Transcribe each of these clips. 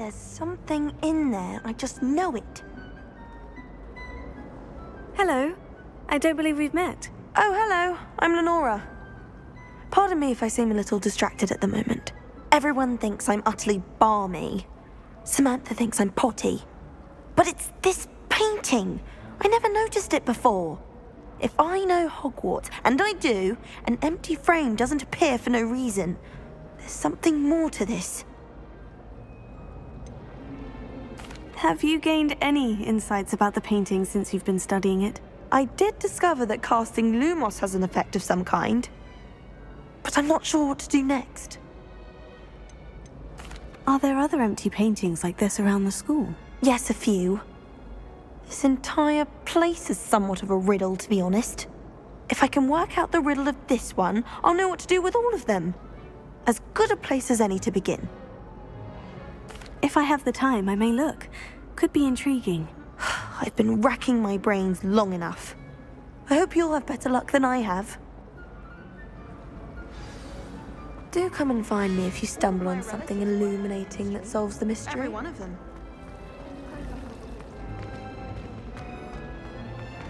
There's something in there. I just know it. Hello. I don't believe we've met. Oh, hello. I'm Lenora. Pardon me if I seem a little distracted at the moment. Everyone thinks I'm utterly balmy. Samantha thinks I'm potty. But it's this painting. I never noticed it before. If I know Hogwarts, and I do, an empty frame doesn't appear for no reason. There's something more to this. Have you gained any insights about the painting since you've been studying it? I did discover that casting Lumos has an effect of some kind. But I'm not sure what to do next. Are there other empty paintings like this around the school? Yes, a few. This entire place is somewhat of a riddle, to be honest. If I can work out the riddle of this one, I'll know what to do with all of them. As good a place as any to begin. If I have the time, I may look. Could be intriguing. I've been racking my brains long enough. I hope you'll have better luck than I have. Do come and find me if you stumble on something illuminating that solves the mystery. Every one of them.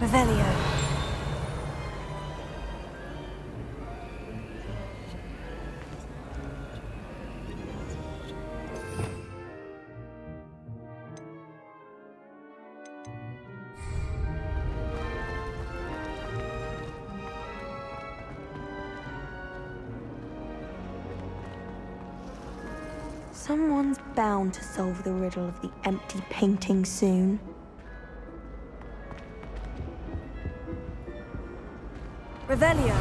Revelio. Someone's bound to solve the riddle of the empty painting soon. Revelio.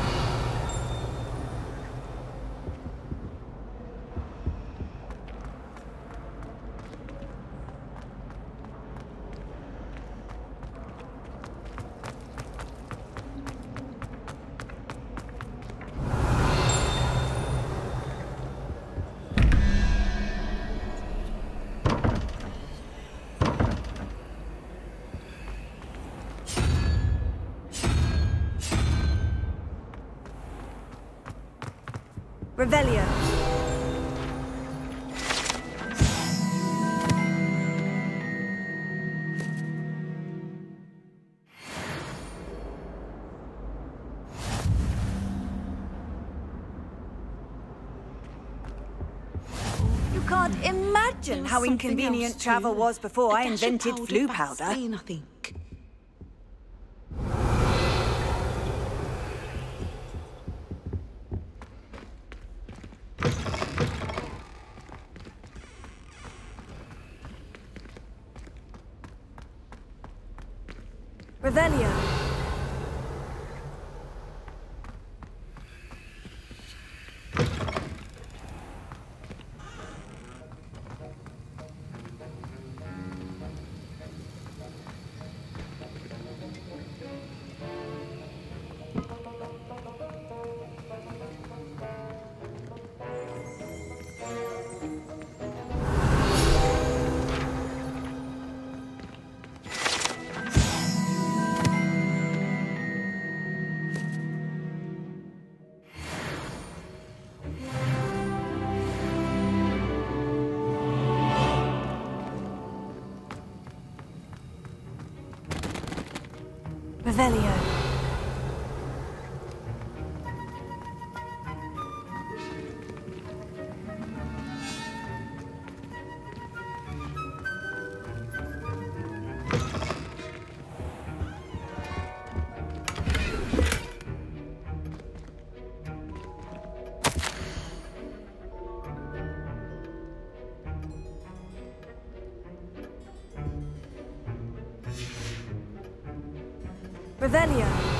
Revelio. You can't imagine how inconvenient travel was before I invented flu powder. Spain, I think. Revelio. Revelio. Revelio.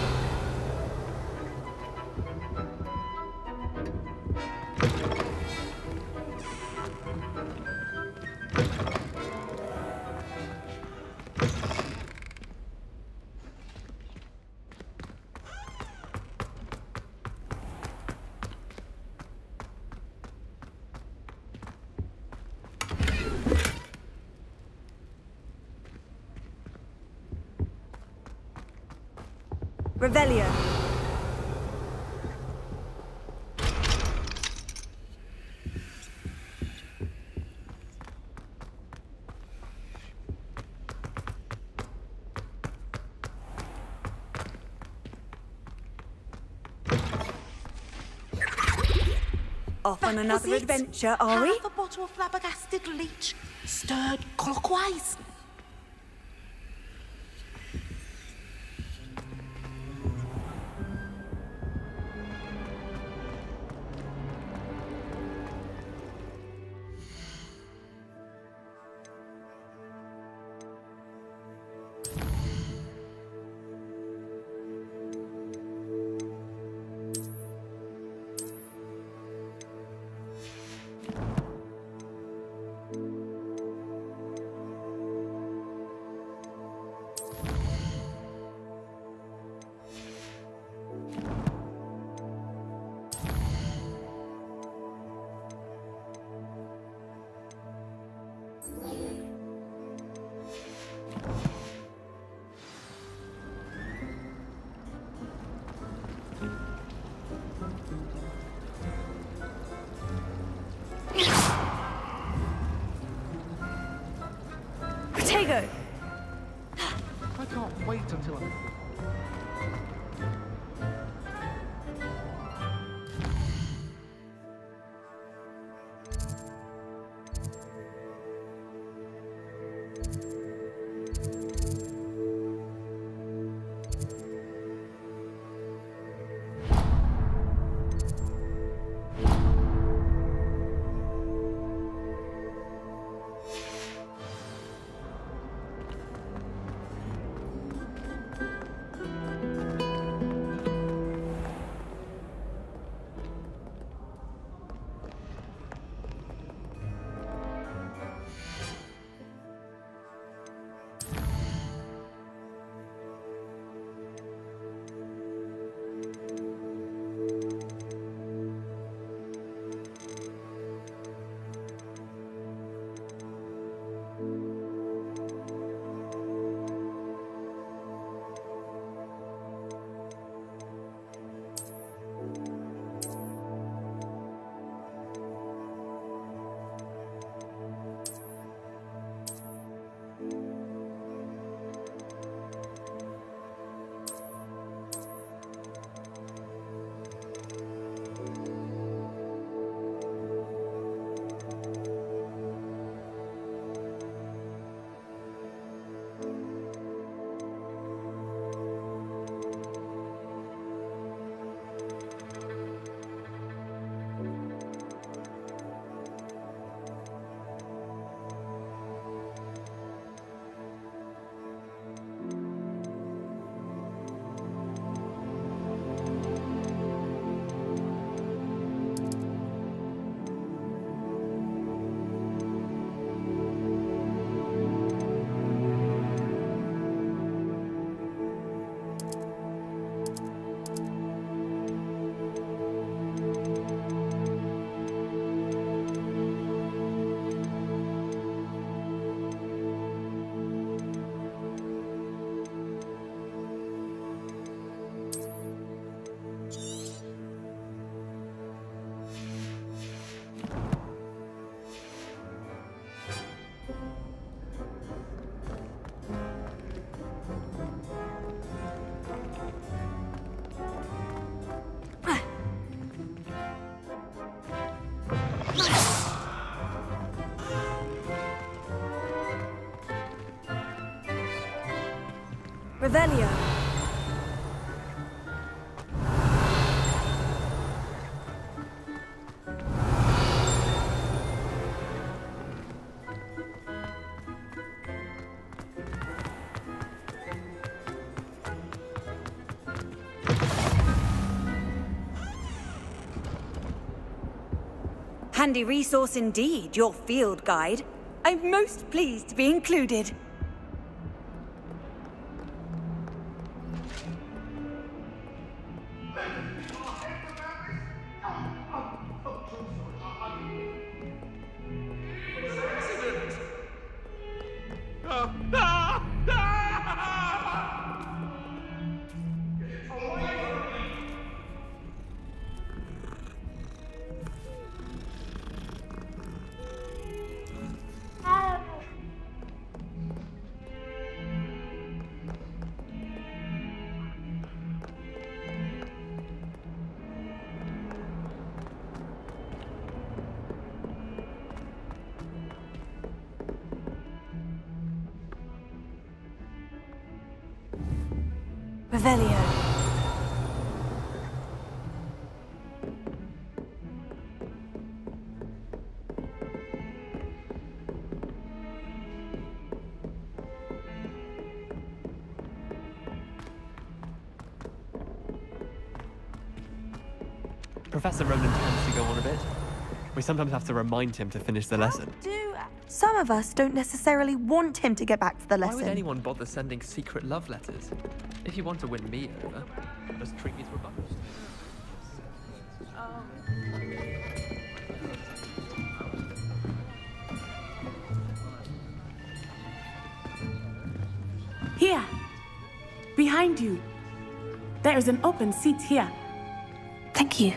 Revelio. Off on another adventure, are we? Half a bottle of flabbergasted leech, stirred clockwise. Protego! I can't wait until I'm... Revelio. Handy resource indeed, your field guide. I'm most pleased to be included. Revelio. Professor Ronan tends to go on a bit. We sometimes have to remind him to finish the lesson. Some of us don't necessarily want him to get back to the lesson. Why would anyone bother sending secret love letters? If you want to win me over, just treat me to a bubble. Here, behind you. There is an open seat here. Thank you.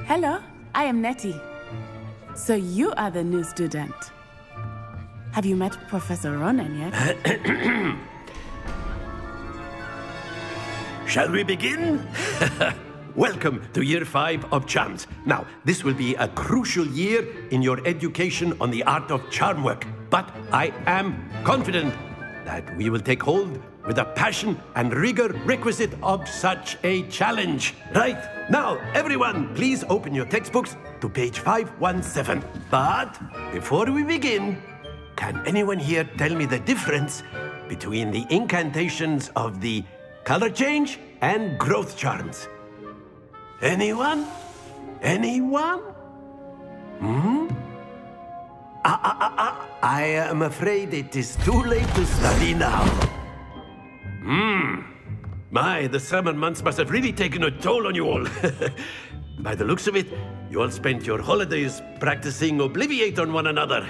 Hello, I am Nettie. So you are the new student. Have you met Professor Ronan yet? Shall we begin? Welcome to Year 5 of Charms. Now, this will be a crucial year in your education on the art of charm work. But I am confident that we will take hold with the passion and rigor requisite of such a challenge. Right, now, everyone, please open your textbooks to page 517. But before we begin, can anyone here tell me the difference between the incantations of the color change and growth charms? Anyone? Anyone? I am afraid it is too late to study now. My, the summer months must have really taken a toll on you all. By the looks of it, you all spent your holidays practicing Obliviate on one another.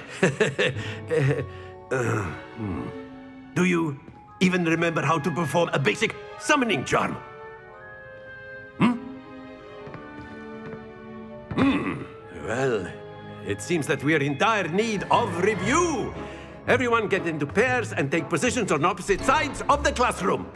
Do you even remember how to perform a basic summoning charm? Well, it seems that we are in dire need of review. Everyone get into pairs and take positions on opposite sides of the classroom.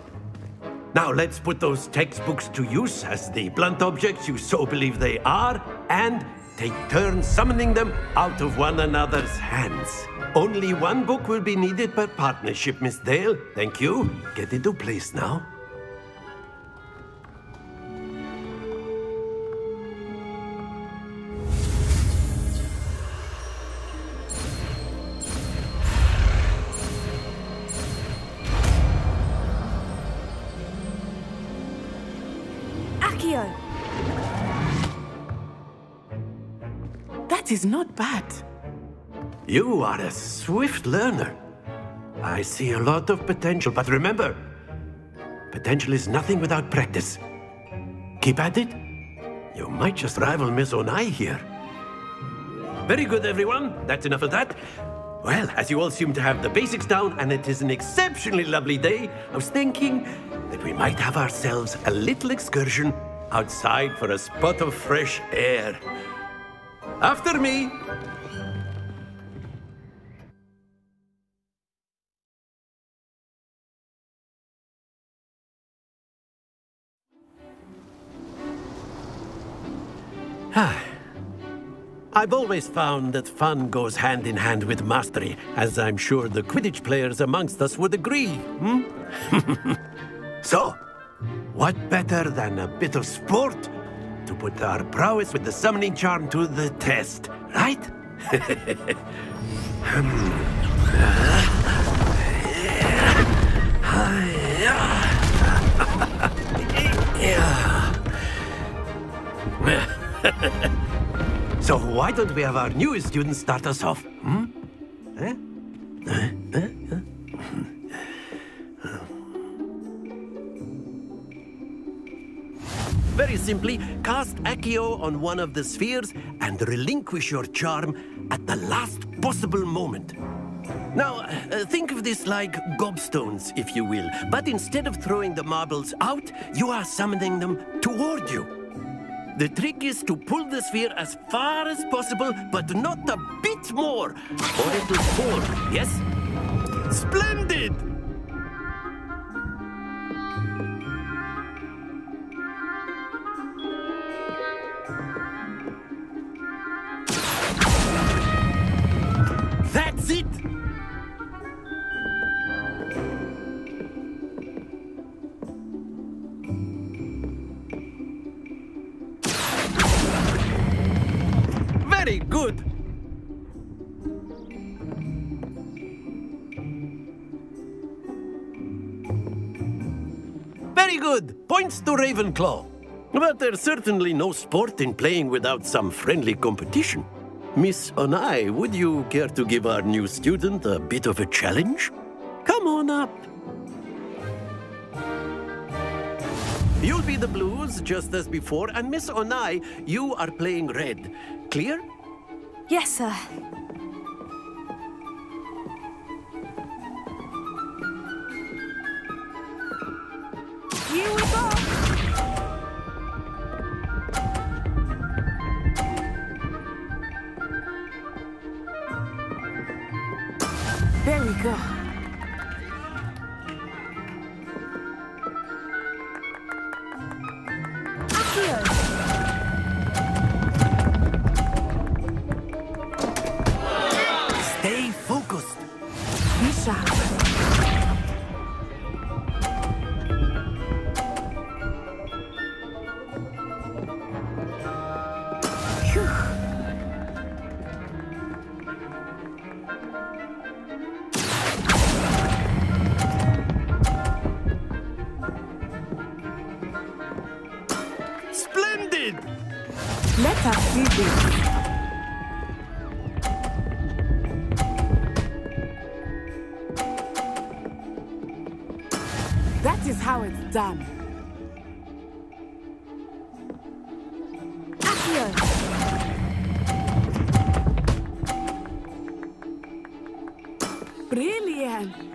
Now let's put those textbooks to use as the blunt objects you so believe they are, and take turns summoning them out of one another's hands. Only one book will be needed per partnership, Miss Dale. Thank you. Get into place now. That is not bad. You are a swift learner. I see a lot of potential, but remember, potential is nothing without practice. Keep at it. You might just rival Miss Onai here. Very good, everyone. That's enough of that. Well, as you all seem to have the basics down, and it is an exceptionally lovely day, I was thinking that we might have ourselves a little excursion outside for a spot of fresh air. After me. I've always found that fun goes hand in hand with mastery, as I'm sure the Quidditch players amongst us would agree. So, what better than a bit of sport to put our prowess with the summoning charm to the test, right? So why don't we have our newest student start us off? Very simply, cast Accio on one of the spheres and relinquish your charm at the last possible moment. Now, think of this like gobstones, if you will. But instead of throwing the marbles out, you are summoning them toward you. The trick is to pull the sphere as far as possible, but not a bit more, or it will fall, yes? Splendid! That's it! Very good. Very good. Points to Ravenclaw. But there's certainly no sport in playing without some friendly competition. Miss Onai, would you care to give our new student a bit of a challenge? Come on up. You'll be the blues, just as before, and Miss Onai, you are playing red. Clear? Yes, sir. Here we go! There we go. Stay focused. Be sharp. Splendid! Let us see this. That is how it's done. Accio! Brilliant!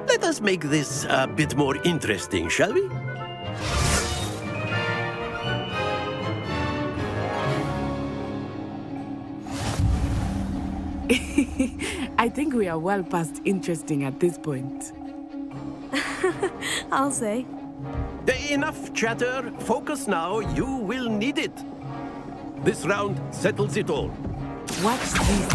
Let us make this a bit more interesting, shall we? I think we are well past interesting at this point. I'll say. Enough chatter. Focus now. You will need it. This round settles it all. Watch this.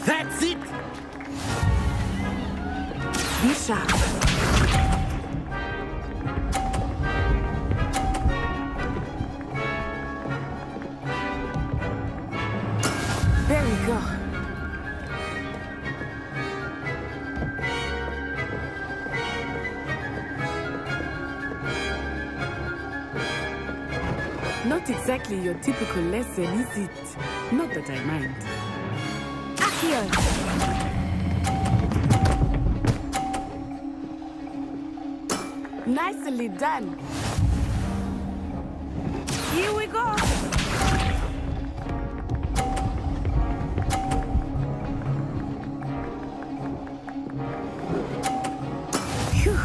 That's it! Be sharp. There we go. Not exactly your typical lesson, is it? Not that I mind. Accio! Nicely done. Here we go! Phew.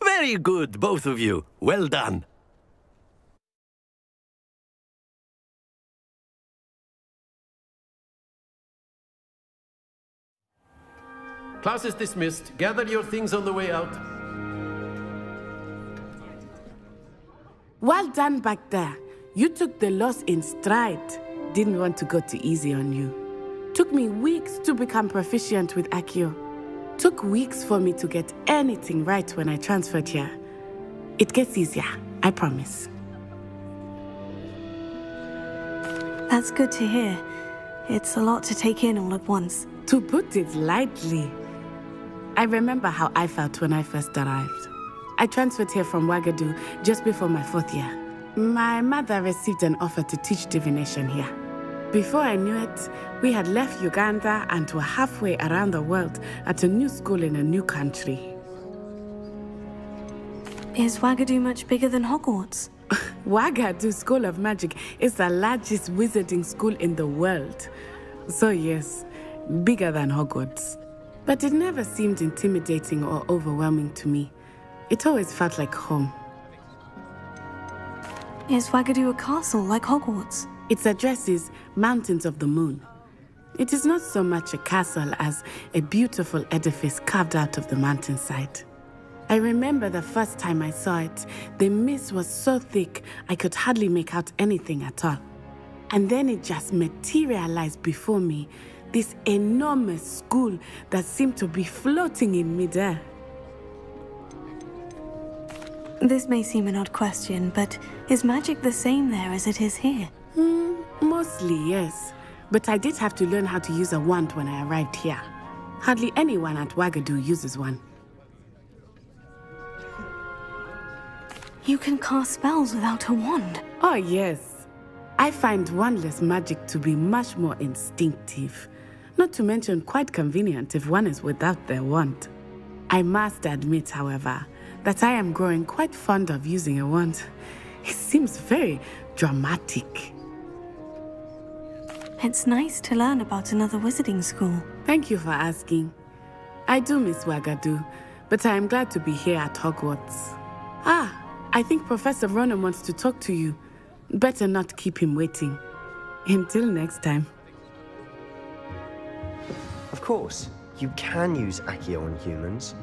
Very good, both of you. Well done. Class is dismissed. Gather your things on the way out. Well done back there. You took the loss in stride. Didn't want to go too easy on you. Took me weeks to become proficient with Accio. Took weeks for me to get anything right when I transferred here. It gets easier, I promise. That's good to hear. It's a lot to take in all at once. To put it lightly, I remember how I felt when I first arrived. I transferred here from Ouagadougou just before my 4th year. My mother received an offer to teach divination here. Before I knew it, we had left Uganda and were halfway around the world at a new school in a new country. Is Wagadu much bigger than Hogwarts? Wagadu School of Magic is the largest wizarding school in the world. So yes, bigger than Hogwarts. But it never seemed intimidating or overwhelming to me. It always felt like home. Is Wagadu a castle like Hogwarts? Its address is Mountains of the Moon. It is not so much a castle as a beautiful edifice carved out of the mountainside. I remember the first time I saw it, the mist was so thick I could hardly make out anything at all. And then it just materialized before me, this enormous school that seemed to be floating in midair. This may seem an odd question, but is magic the same there as it is here? Mostly, yes. But I did have to learn how to use a wand when I arrived here. Hardly anyone at Wagadu uses one. You can cast spells without a wand. Oh, yes. I find wandless magic to be much more instinctive. Not to mention quite convenient if one is without their wand. I must admit, however, that I am growing quite fond of using a wand. It seems very dramatic. It's nice to learn about another wizarding school. Thank you for asking. I do miss Wagadu, but I am glad to be here at Hogwarts. I think Professor Ronan wants to talk to you. Better not keep him waiting. Until next time. Of course, you can use Accio on humans,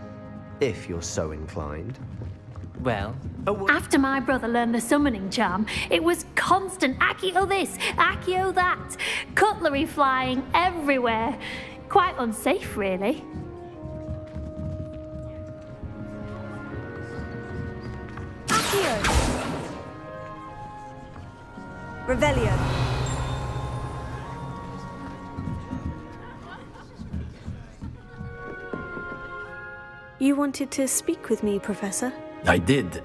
if you're so inclined. Well, After my brother learned the summoning charm, it was constant Accio this, Accio that. Cutlery flying everywhere. Quite unsafe, really. Accio! Revelio. You wanted to speak with me, Professor? I did.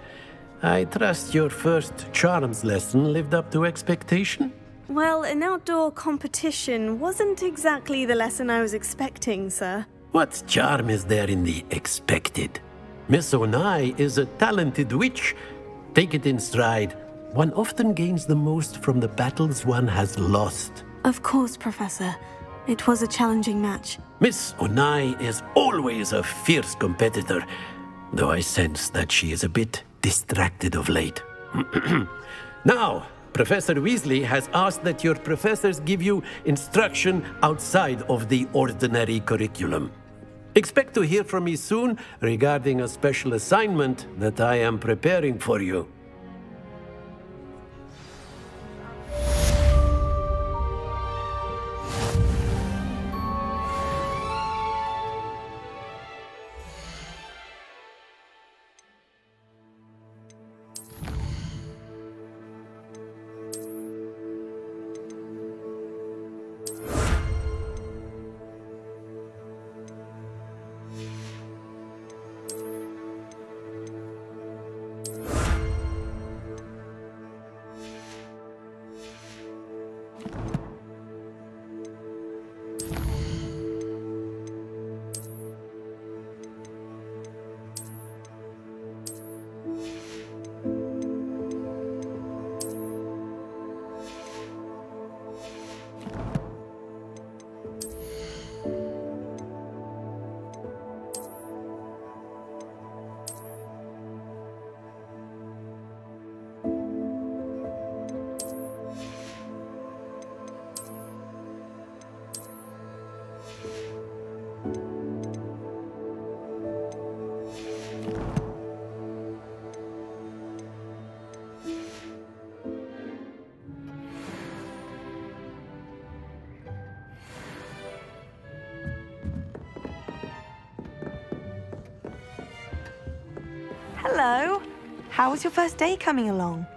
I trust your first charms lesson lived up to expectation? Well, an outdoor competition wasn't exactly the lesson I was expecting, sir. What charm is there in the expected? Miss Onai is a talented witch. Take it in stride. One often gains the most from the battles one has lost. Of course, Professor. It was a challenging match. Miss Onai is always a fierce competitor, though I sense that she is a bit distracted of late. Now, Professor Weasley has asked that your professors give you instruction outside of the ordinary curriculum. Expect to hear from me soon regarding a special assignment that I am preparing for you. Hello. How was your first day coming along?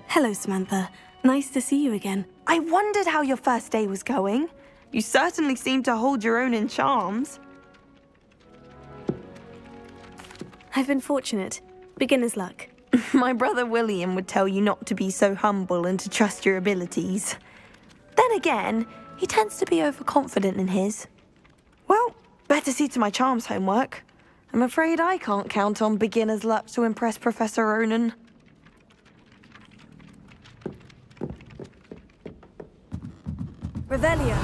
Hello, Samantha. Nice to see you again. I wondered how your first day was going. You certainly seem to hold your own in charms. I've been fortunate. Beginner's luck. My brother William would tell you not to be so humble and to trust your abilities. Then again, he tends to be overconfident in his. Well, better see to my charms homework. I'm afraid I can't count on beginner's luck to impress Professor Ronan. Revelio.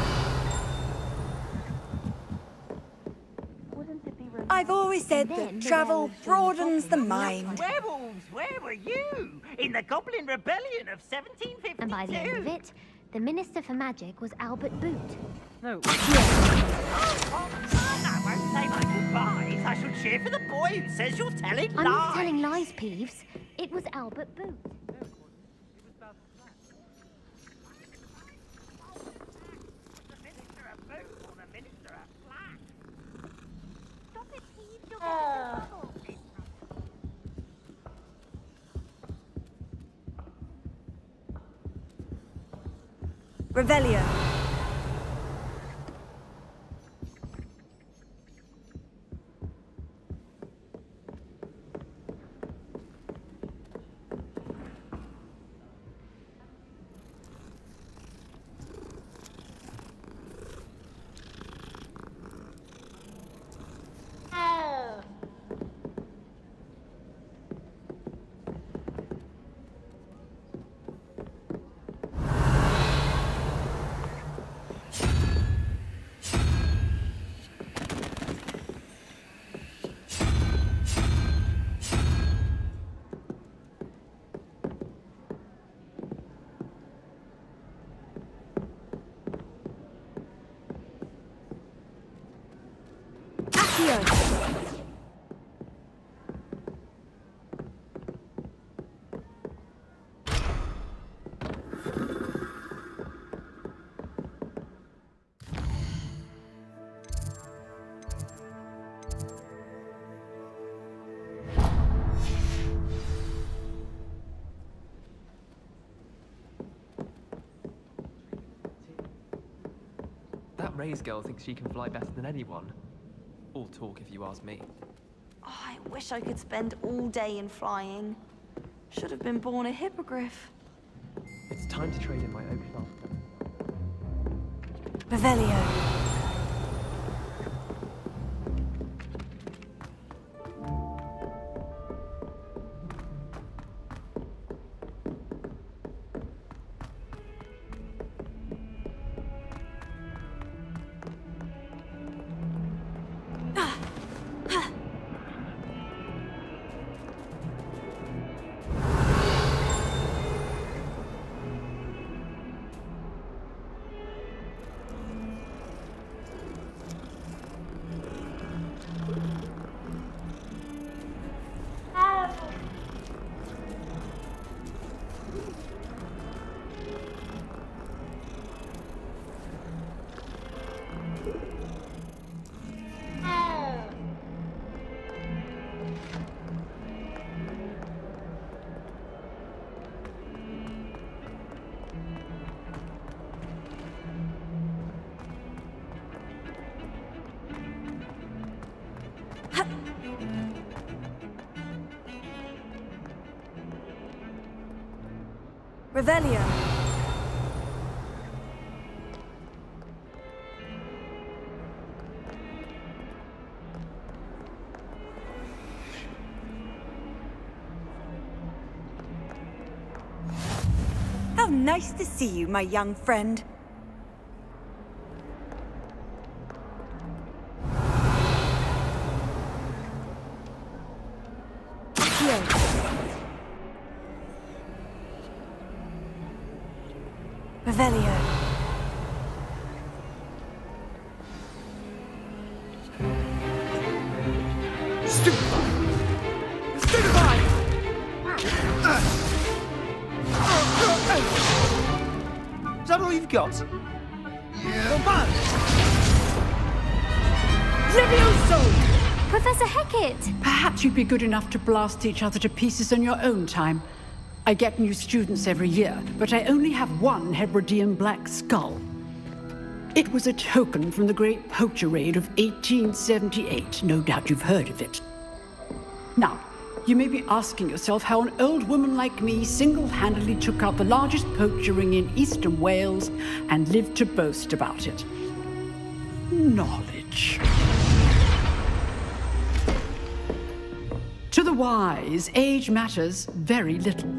I've always said that travel broadens the mind. Werewolves, where were you? In the Goblin Rebellion of 1752. And by the end of it, the Minister for Magic was Albert Boot. No. Oh, I won't say my goodbyes. I shall cheer for the boy who says you're telling lies. I'm not telling lies, Peeves. It was Albert Boot. Revelio. That Ray's girl thinks she can fly better than anyone. All talk, if you ask me. Oh, I wish I could spend all day in flying. Should have been born a hippogriff. It's time to trade in my oak shaft. Revelio. Revelio. How nice to see you, my young friend. Revelio. Stupefy! Stupefy! Is that all you've got? Yeah. Levioso! Professor Hecat! Perhaps you'd be good enough to blast each other to pieces in your own time. I get new students every year, but I only have one Hebridean black skull. It was a token from the Great Poacher Raid of 1878. No doubt you've heard of it. Now, you may be asking yourself how an old woman like me single-handedly took out the largest poacher ring in eastern Wales and lived to boast about it. Knowledge. To the wise, age matters very little.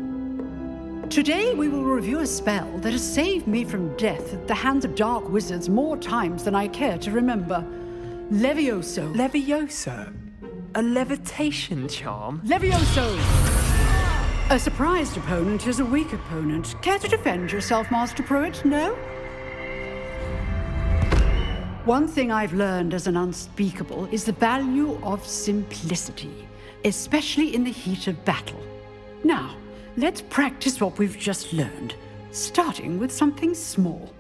Today we will review a spell that has saved me from death at the hands of dark wizards more times than I care to remember. Levioso. Levioso? A levitation charm? Levioso! A surprised opponent is a weak opponent. Care to defend yourself, Master Pruitt? No? One thing I've learned as an unspeakable is the value of simplicity, especially in the heat of battle. Now, let's practice what we've just learned, starting with something small.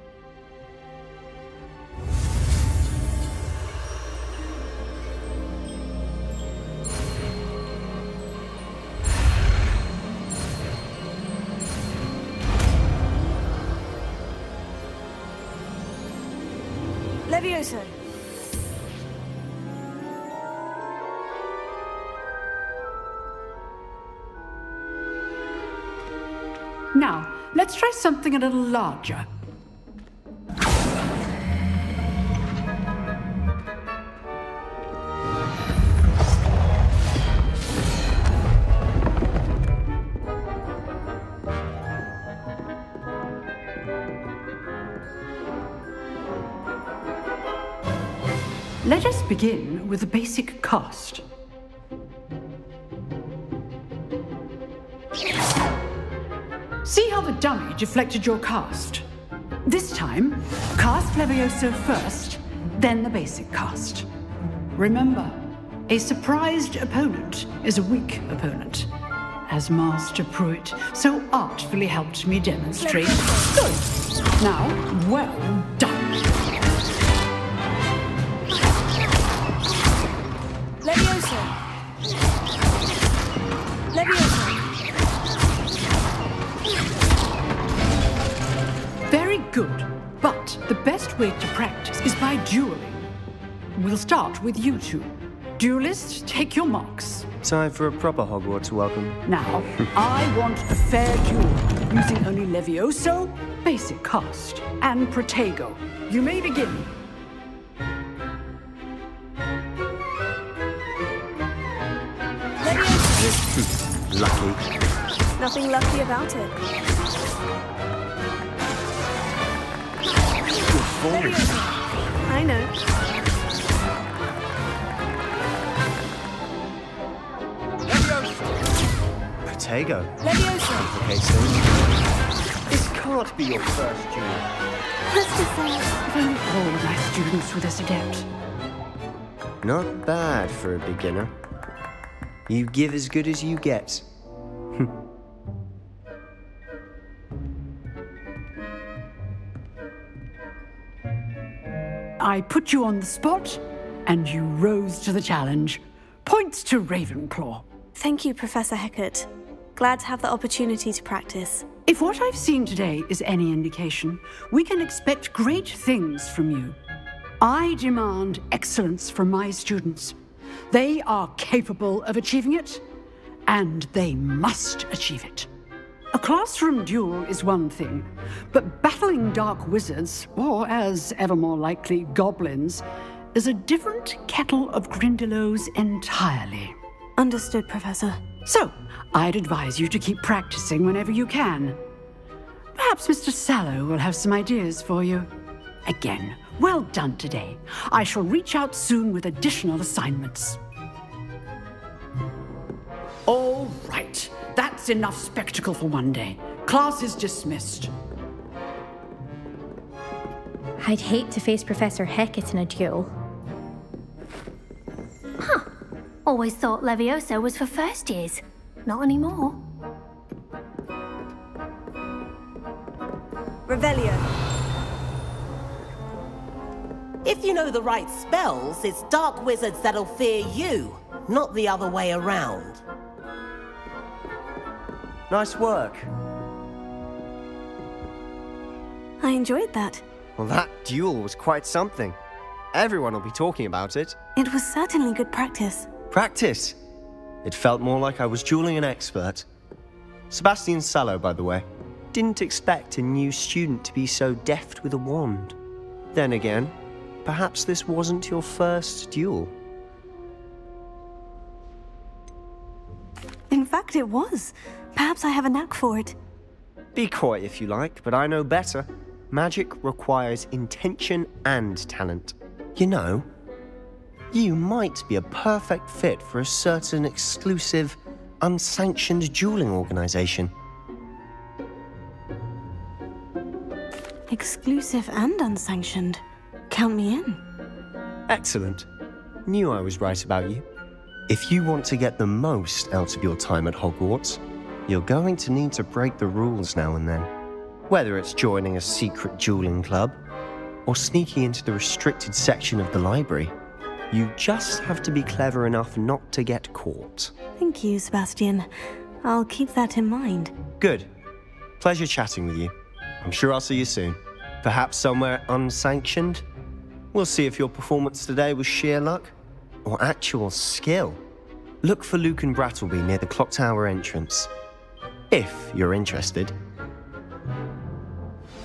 Levioso. Now, let's try something a little larger. Let us begin with the basic cast. See how the dummy deflected your cast? This time, cast Levioso first, then the basic cast. Remember, a surprised opponent is a weak opponent, as Master Pruitt so artfully helped me demonstrate. Good. Now, well done. Levioso. Levioso. Very good, but the best way to practice is by dueling. We'll start with you two. Duelists, take your marks. Time for a proper Hogwarts welcome. Now, I want a fair duel, using only Levioso, basic cast, and Protego. You may begin. Lucky. Nothing lucky about it. Levioso. I know. Protego. Levioso. Okay, so This can't be your first duel. Let's just say, if only all of my students were this adept. not bad for a beginner. You give as good as you get. I put you on the spot, and you rose to the challenge. Points to Ravenclaw. Thank you, Professor Hecat. Glad to have the opportunity to practice. If what I've seen today is any indication, we can expect great things from you. I demand excellence from my students. They are capable of achieving it, and they must achieve it. A classroom duel is one thing, but battling dark wizards, or as ever more likely, goblins, is a different kettle of Grindylows entirely. Understood, Professor. So, I'd advise you to keep practicing whenever you can. Perhaps Mr. Sallow will have some ideas for you. Again, well done today. I shall reach out soon with additional assignments. All right. That's enough spectacle for one day. Class is dismissed. I'd hate to face Professor Hecat in a duel. Huh. Always thought Levioso was for first years. Not anymore. Revelio. If you know the right spells, it's dark wizards that'll fear you, not the other way around. Nice work. I enjoyed that. Well, that duel was quite something. Everyone will be talking about it. It was certainly good practice. Practice? It felt more like I was dueling an expert. Sebastian Sallow, by the way. Didn't expect a new student to be so deft with a wand. Then again, perhaps this wasn't your first duel. In fact, it was. Perhaps I have a knack for it. Be coy if you like, but I know better. Magic requires intention and talent. You know, you might be a perfect fit for a certain exclusive, unsanctioned dueling organization. Exclusive and unsanctioned. Count me in. Excellent. Knew I was right about you. If you want to get the most out of your time at Hogwarts, you're going to need to break the rules now and then. Whether it's joining a secret dueling club, or sneaking into the restricted section of the library, you just have to be clever enough not to get caught. Thank you, Sebastian. I'll keep that in mind. Good. Pleasure chatting with you. I'm sure I'll see you soon. Perhaps somewhere unsanctioned? We'll see if your performance today was sheer luck or actual skill. Look for Luke and Brattleby near the clock tower entrance, if you're interested.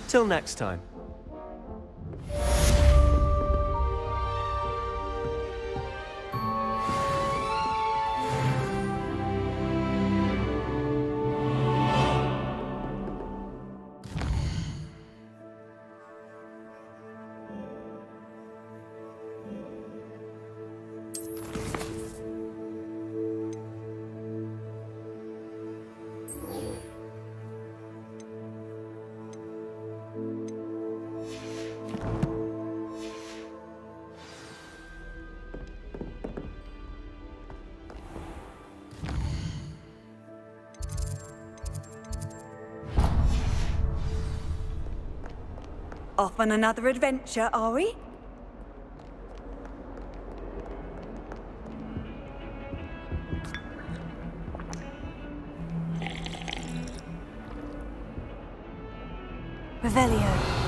Till next time. Off on another adventure, are we? Revelio.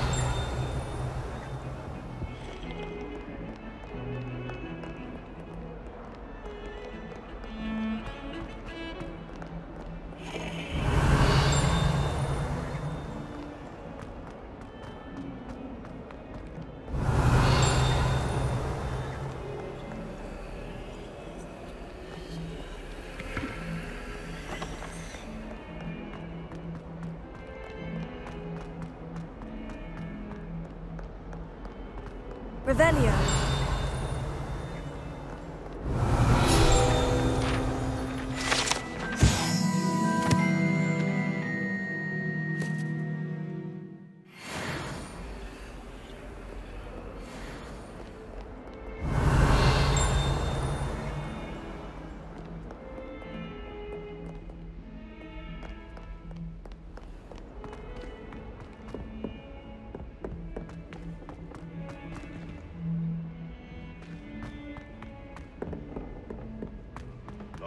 Revelio.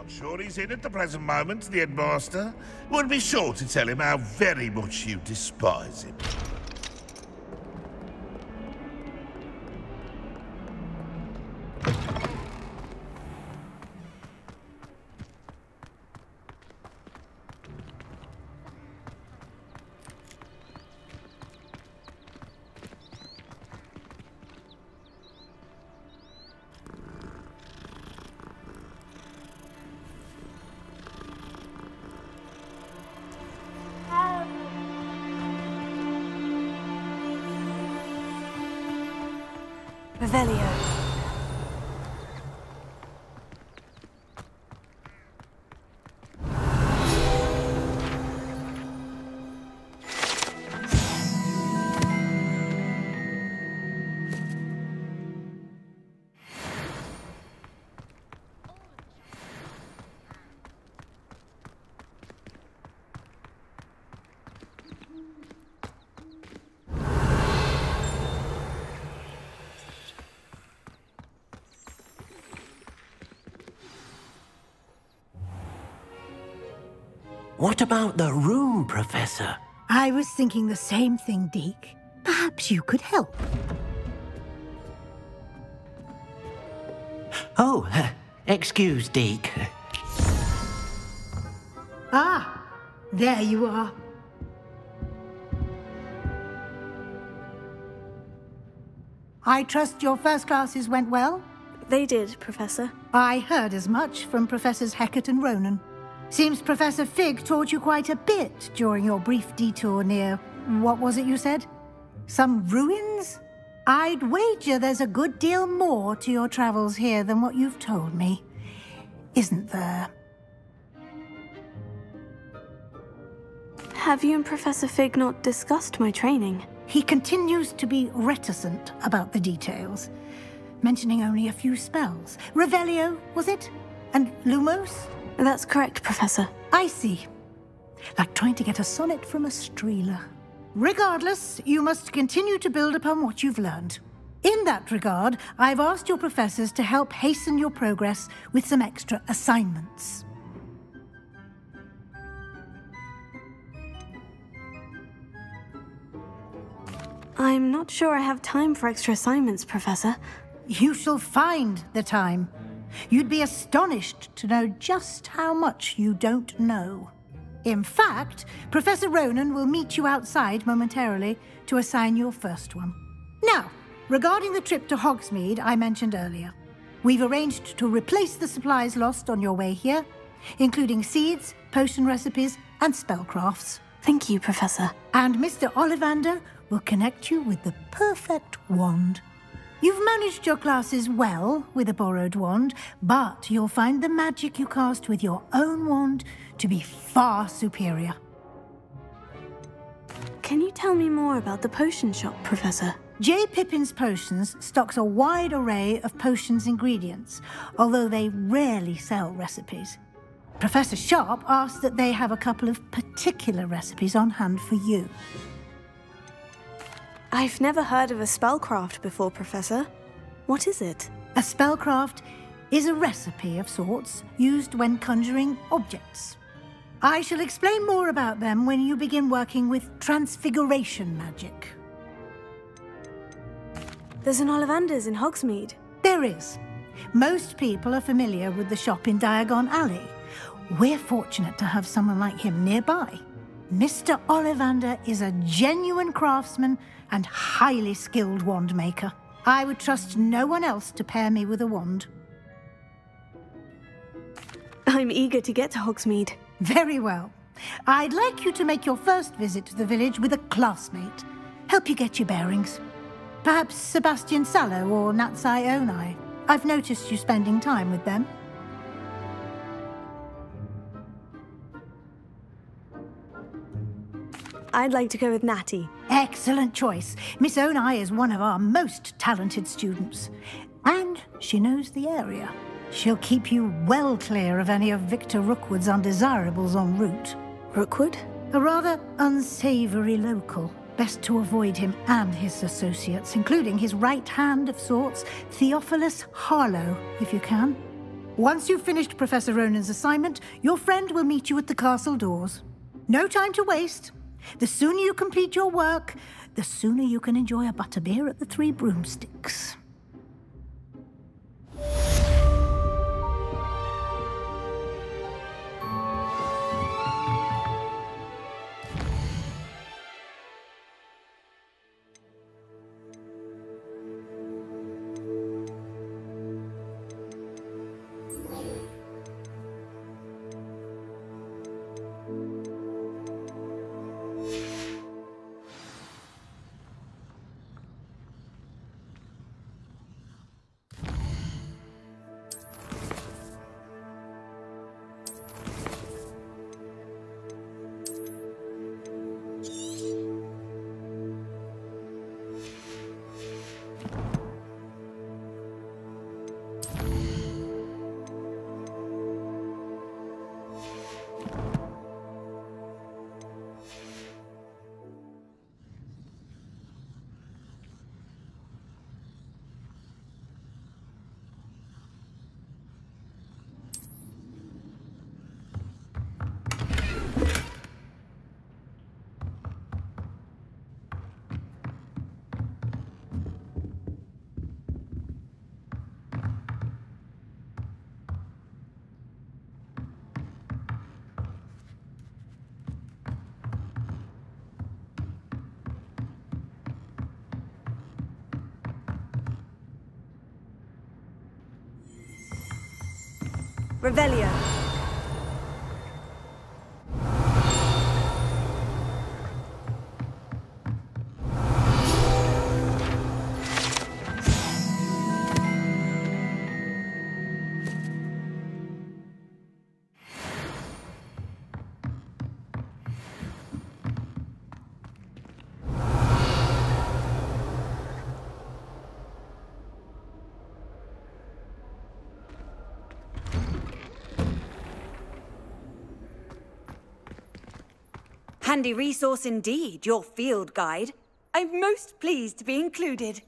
Sure he's in at the present moment, the headmaster. Would be sure to tell him how very much you despise him. Revelio. What about the room, Professor? I was thinking the same thing, Deke. Perhaps you could help. Oh, excuse, Deke. Ah, there you are. I trust your first classes went well? They did, Professor. I heard as much from Professors Hecat and Ronan. Seems Professor Fig taught you quite a bit during your brief detour near... what was it you said? Some ruins? I'd wager there's a good deal more to your travels here than what you've told me. Isn't there? Have you and Professor Fig not discussed my training? He continues to be reticent about the details, mentioning only a few spells. Revelio, was it? And Lumos? That's correct, Professor. I see. Like trying to get a sonnet from a streeler. Regardless, you must continue to build upon what you've learned. In that regard, I've asked your professors to help hasten your progress with some extra assignments. I'm not sure I have time for extra assignments, Professor. You shall find the time. You'd be astonished to know just how much you don't know. In fact, Professor Ronan will meet you outside momentarily to assign your first one. Now, regarding the trip to Hogsmeade I mentioned earlier, we've arranged to replace the supplies lost on your way here, including seeds, potion recipes, and spellcrafts. Thank you, Professor. And Mr. Ollivander will connect you with the perfect wand. You've managed your classes well with a borrowed wand, but you'll find the magic you cast with your own wand to be far superior. Can you tell me more about the potion shop, Professor? J. Pippin's Potions stocks a wide array of potions ingredients, although they rarely sell recipes. Professor Sharp asked that they have a couple of particular recipes on hand for you. I've never heard of a spellcraft before, Professor. What is it? A spellcraft is a recipe of sorts used when conjuring objects. I shall explain more about them when you begin working with transfiguration magic. There's an Ollivander's in Hogsmeade. There is. Most people are familiar with the shop in Diagon Alley. We're fortunate to have someone like him nearby. Mr. Ollivander is a genuine craftsman and highly skilled wand maker. I would trust no one else to pair me with a wand. I'm eager to get to Hogsmeade. Very well. I'd like you to make your first visit to the village with a classmate. Help you get your bearings. Perhaps Sebastian Sallow or Natsai Onai. I've noticed you spending time with them. I'd like to go with Natty. Excellent choice. Miss Onai is one of our most talented students. And she knows the area. She'll keep you well clear of any of Victor Rookwood's undesirables en route. Rookwood? A rather unsavoury local. Best to avoid him and his associates, including his right hand of sorts, Theophilus Harlow, if you can. Once you've finished Professor Ronan's assignment, your friend will meet you at the castle doors. No time to waste. The sooner you complete your work, the sooner you can enjoy a butterbeer at the Three Broomsticks. Revelio. Handy resource indeed, your field guide. I'm most pleased to be included.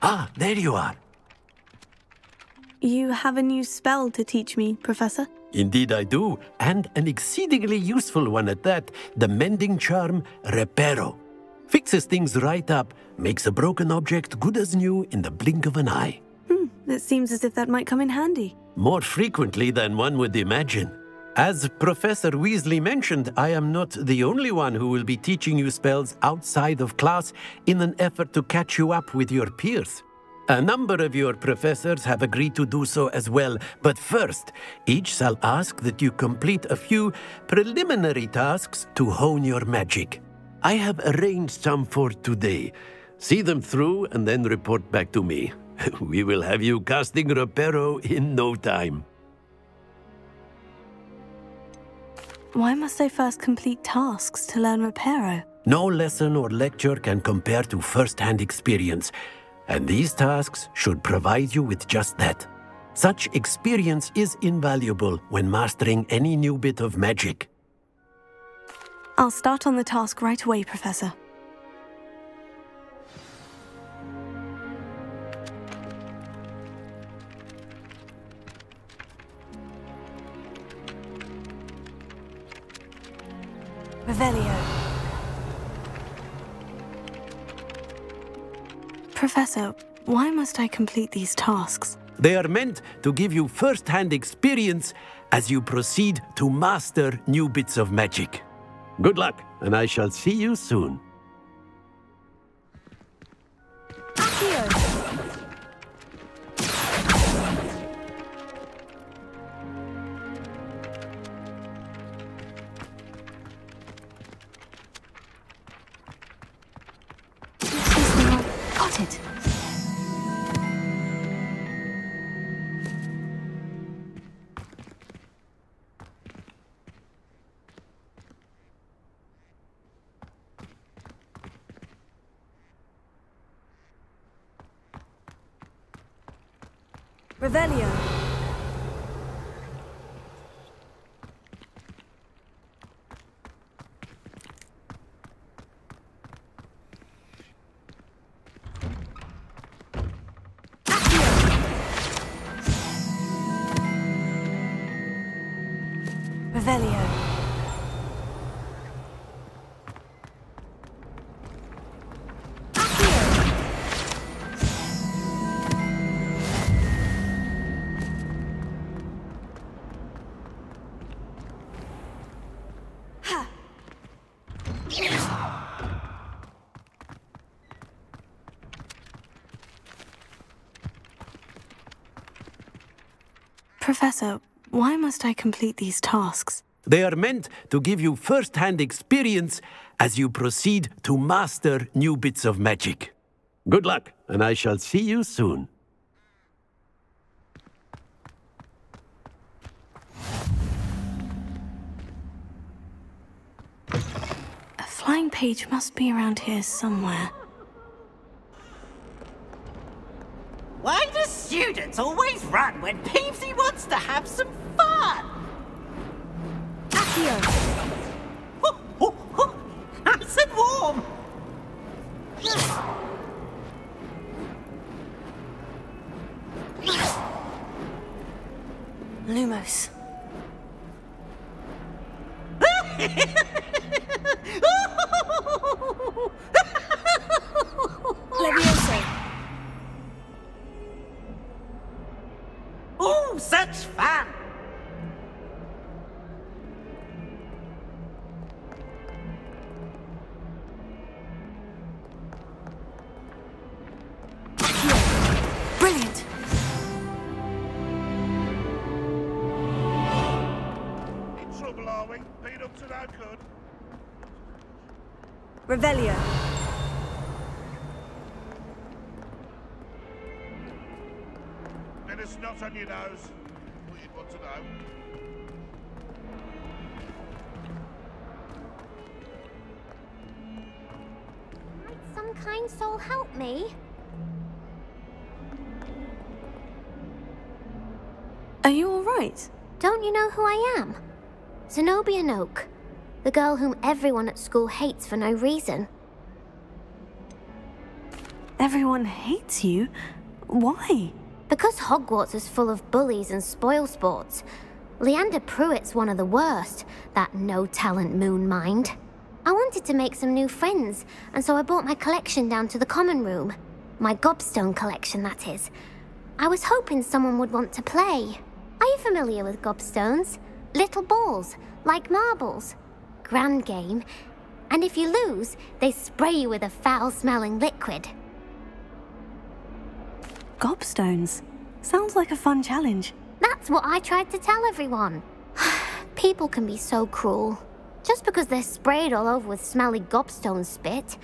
Ah, there you are. You have a new spell to teach me, Professor? Indeed I do, and an exceedingly useful one at that, the mending charm Reparo. Fixes things right up, makes a broken object good as new in the blink of an eye. It seems as if that might come in handy. More frequently than one would imagine. As Professor Weasley mentioned, I am not the only one who will be teaching you spells outside of class in an effort to catch you up with your peers. A number of your professors have agreed to do so as well, but first, each shall ask that you complete a few preliminary tasks to hone your magic. I have arranged some for today. See them through and then report back to me. We will have you casting Reparo in no time. Why must I first complete tasks to learn Reparo? No lesson or lecture can compare to first-hand experience. And these tasks should provide you with just that. Such experience is invaluable when mastering any new bit of magic. I'll start on the task right away, Professor. Revelio. Professor, why must I complete these tasks? They are meant to give you first-hand experience as you proceed to master new bits of magic. Good luck, and I shall see you soon. Got it. Revelio. Revelio. Professor, why must I complete these tasks? They are meant to give you first-hand experience as you proceed to master new bits of magic. Good luck, and I shall see you soon. A flying page must be around here somewhere. Why do students always run when Peepsy wants to have some fun? Accio. Nice and warm. Lumos. Levioso. Revelio. Bit of snot on your nose. What you'd want to know. Might some kind soul help me? Are you all right? Don't you know who I am? Zenobia Noak, the girl whom everyone at school hates for no reason. Everyone hates you? Why? Because Hogwarts is full of bullies and spoilsports. Leander Pruitt's one of the worst, that no-talent moon mind. I wanted to make some new friends, and so I brought my collection down to the common room. My gobstone collection, that is. I was hoping someone would want to play. Are you familiar with gobstones? Little balls, like marbles. Grand game. And if you lose, they spray you with a foul-smelling liquid. Gobstones? Sounds like a fun challenge. That's what I tried to tell everyone. People can be so cruel. Just because they're sprayed all over with smelly gobstone spit,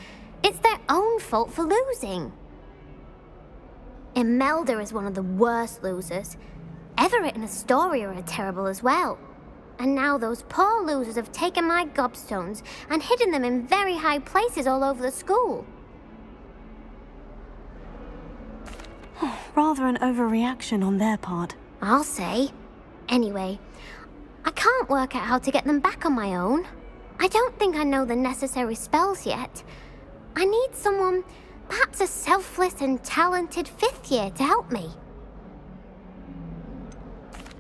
it's their own fault for losing. Imelda is one of the worst losers. Everett and Astoria are terrible as well. And now those poor losers have taken my gobstones and hidden them in very high places all over the school. Rather an overreaction on their part. I'll say. Anyway, I can't work out how to get them back on my own. I don't think I know the necessary spells yet. I need someone, perhaps a selfless and talented fifth year to help me.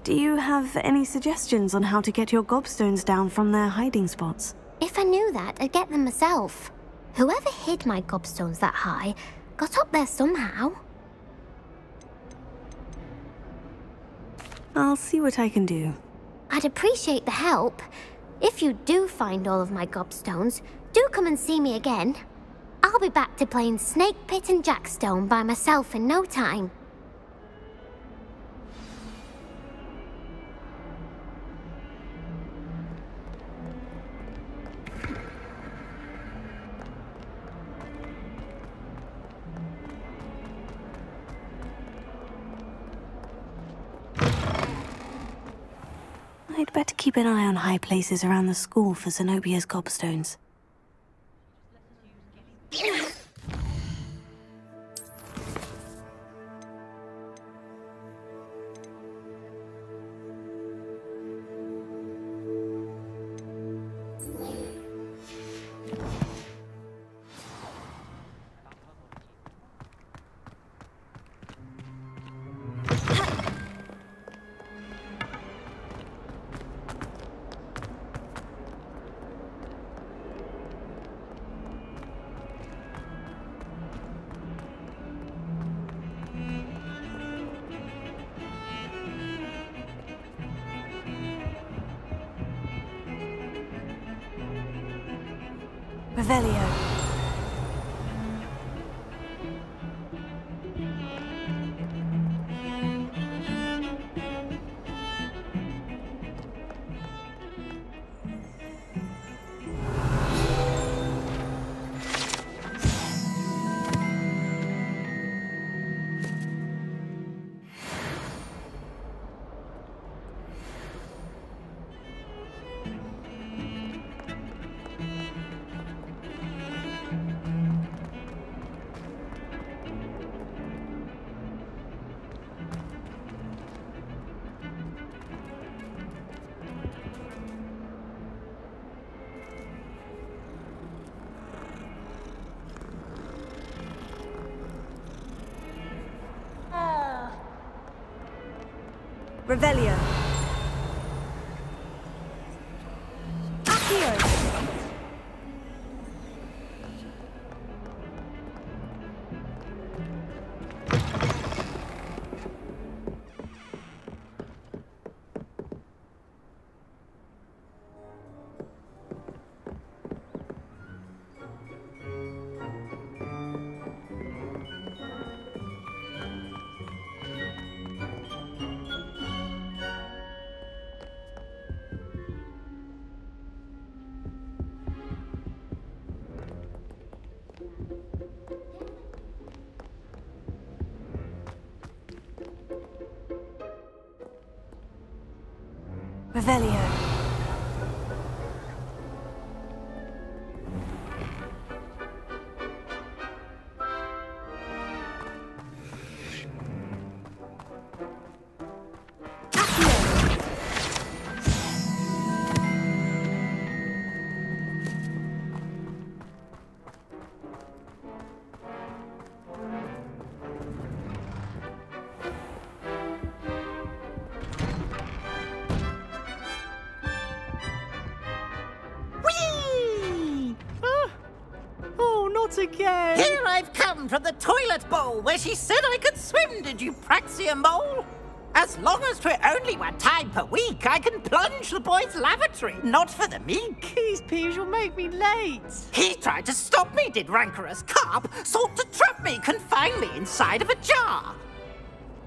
Do you have any suggestions on how to get your gobstones down from their hiding spots? If I knew that, I'd get them myself. Whoever hid my gobstones that high got up there somehow. I'll see what I can do. I'd appreciate the help. If you do find all of my gobstones, do come and see me again. I'll be back to playing Snake Pit and Jackstone by myself in no time. I'd better keep an eye on high places around the school for Zenobia's gobstones. Revelio. Revelio. Accio. Revelio. Again. Here I've come from the toilet bowl where she said I could swim, did you praxia mole? As long as 'twere only 1 time per week, I can plunge the boy's lavatory, not for the meek. These peeves will make me late. He tried to stop me, did rancorous carp, sought to trap me, confine me inside of a jar.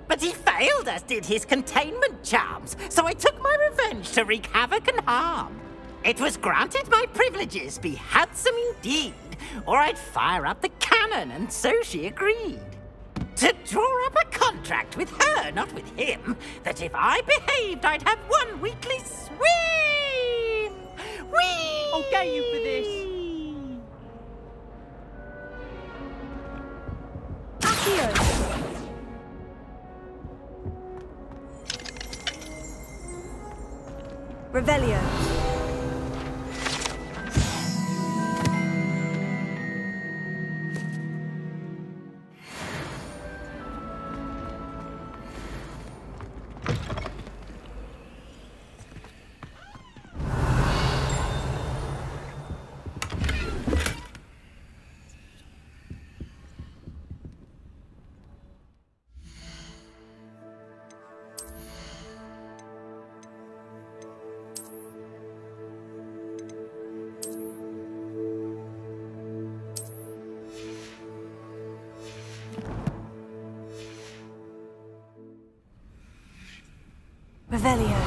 But he failed, as did his containment charms, so I took my revenge to wreak havoc and harm. It was granted my privileges be handsome indeed, or I'd fire up the cannon, and so she agreed. To draw up a contract with her, not with him, that if I behaved, I'd have 1 weekly swim! Whee! I'll get you for this. Accio! Revelio. Revelio.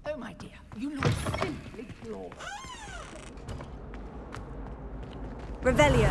Oh, my dear, you look simply glorious. Revelio.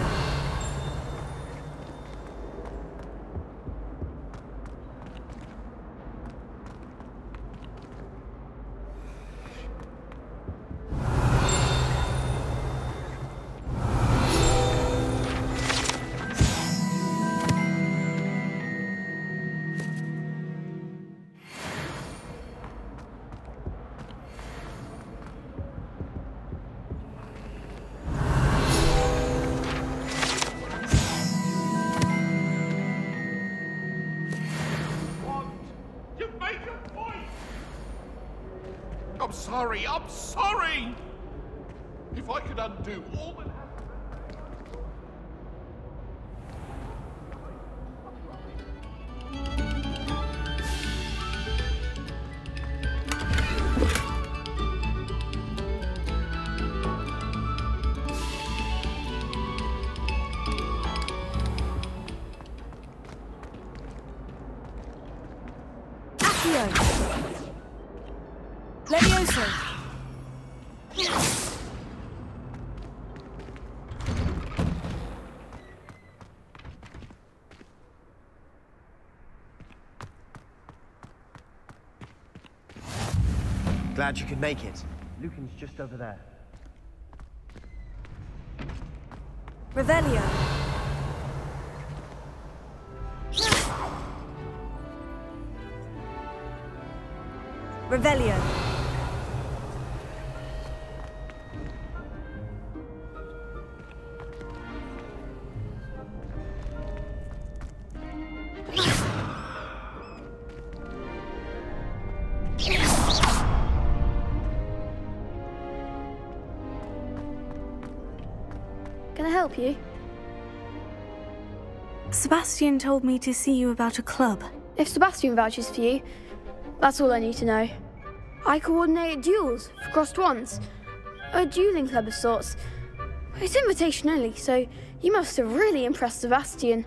I'm sorry! If I could undo all that Levioso. Glad you could make it. Lucan's just over there. Revelio. Revelio. Can I help you? Sebastian told me to see you about a club. If Sebastian vouches for you, that's all I need to know. I coordinate duels for crossed wands. A dueling club of sorts. It's invitation only, so you must have really impressed Sebastian.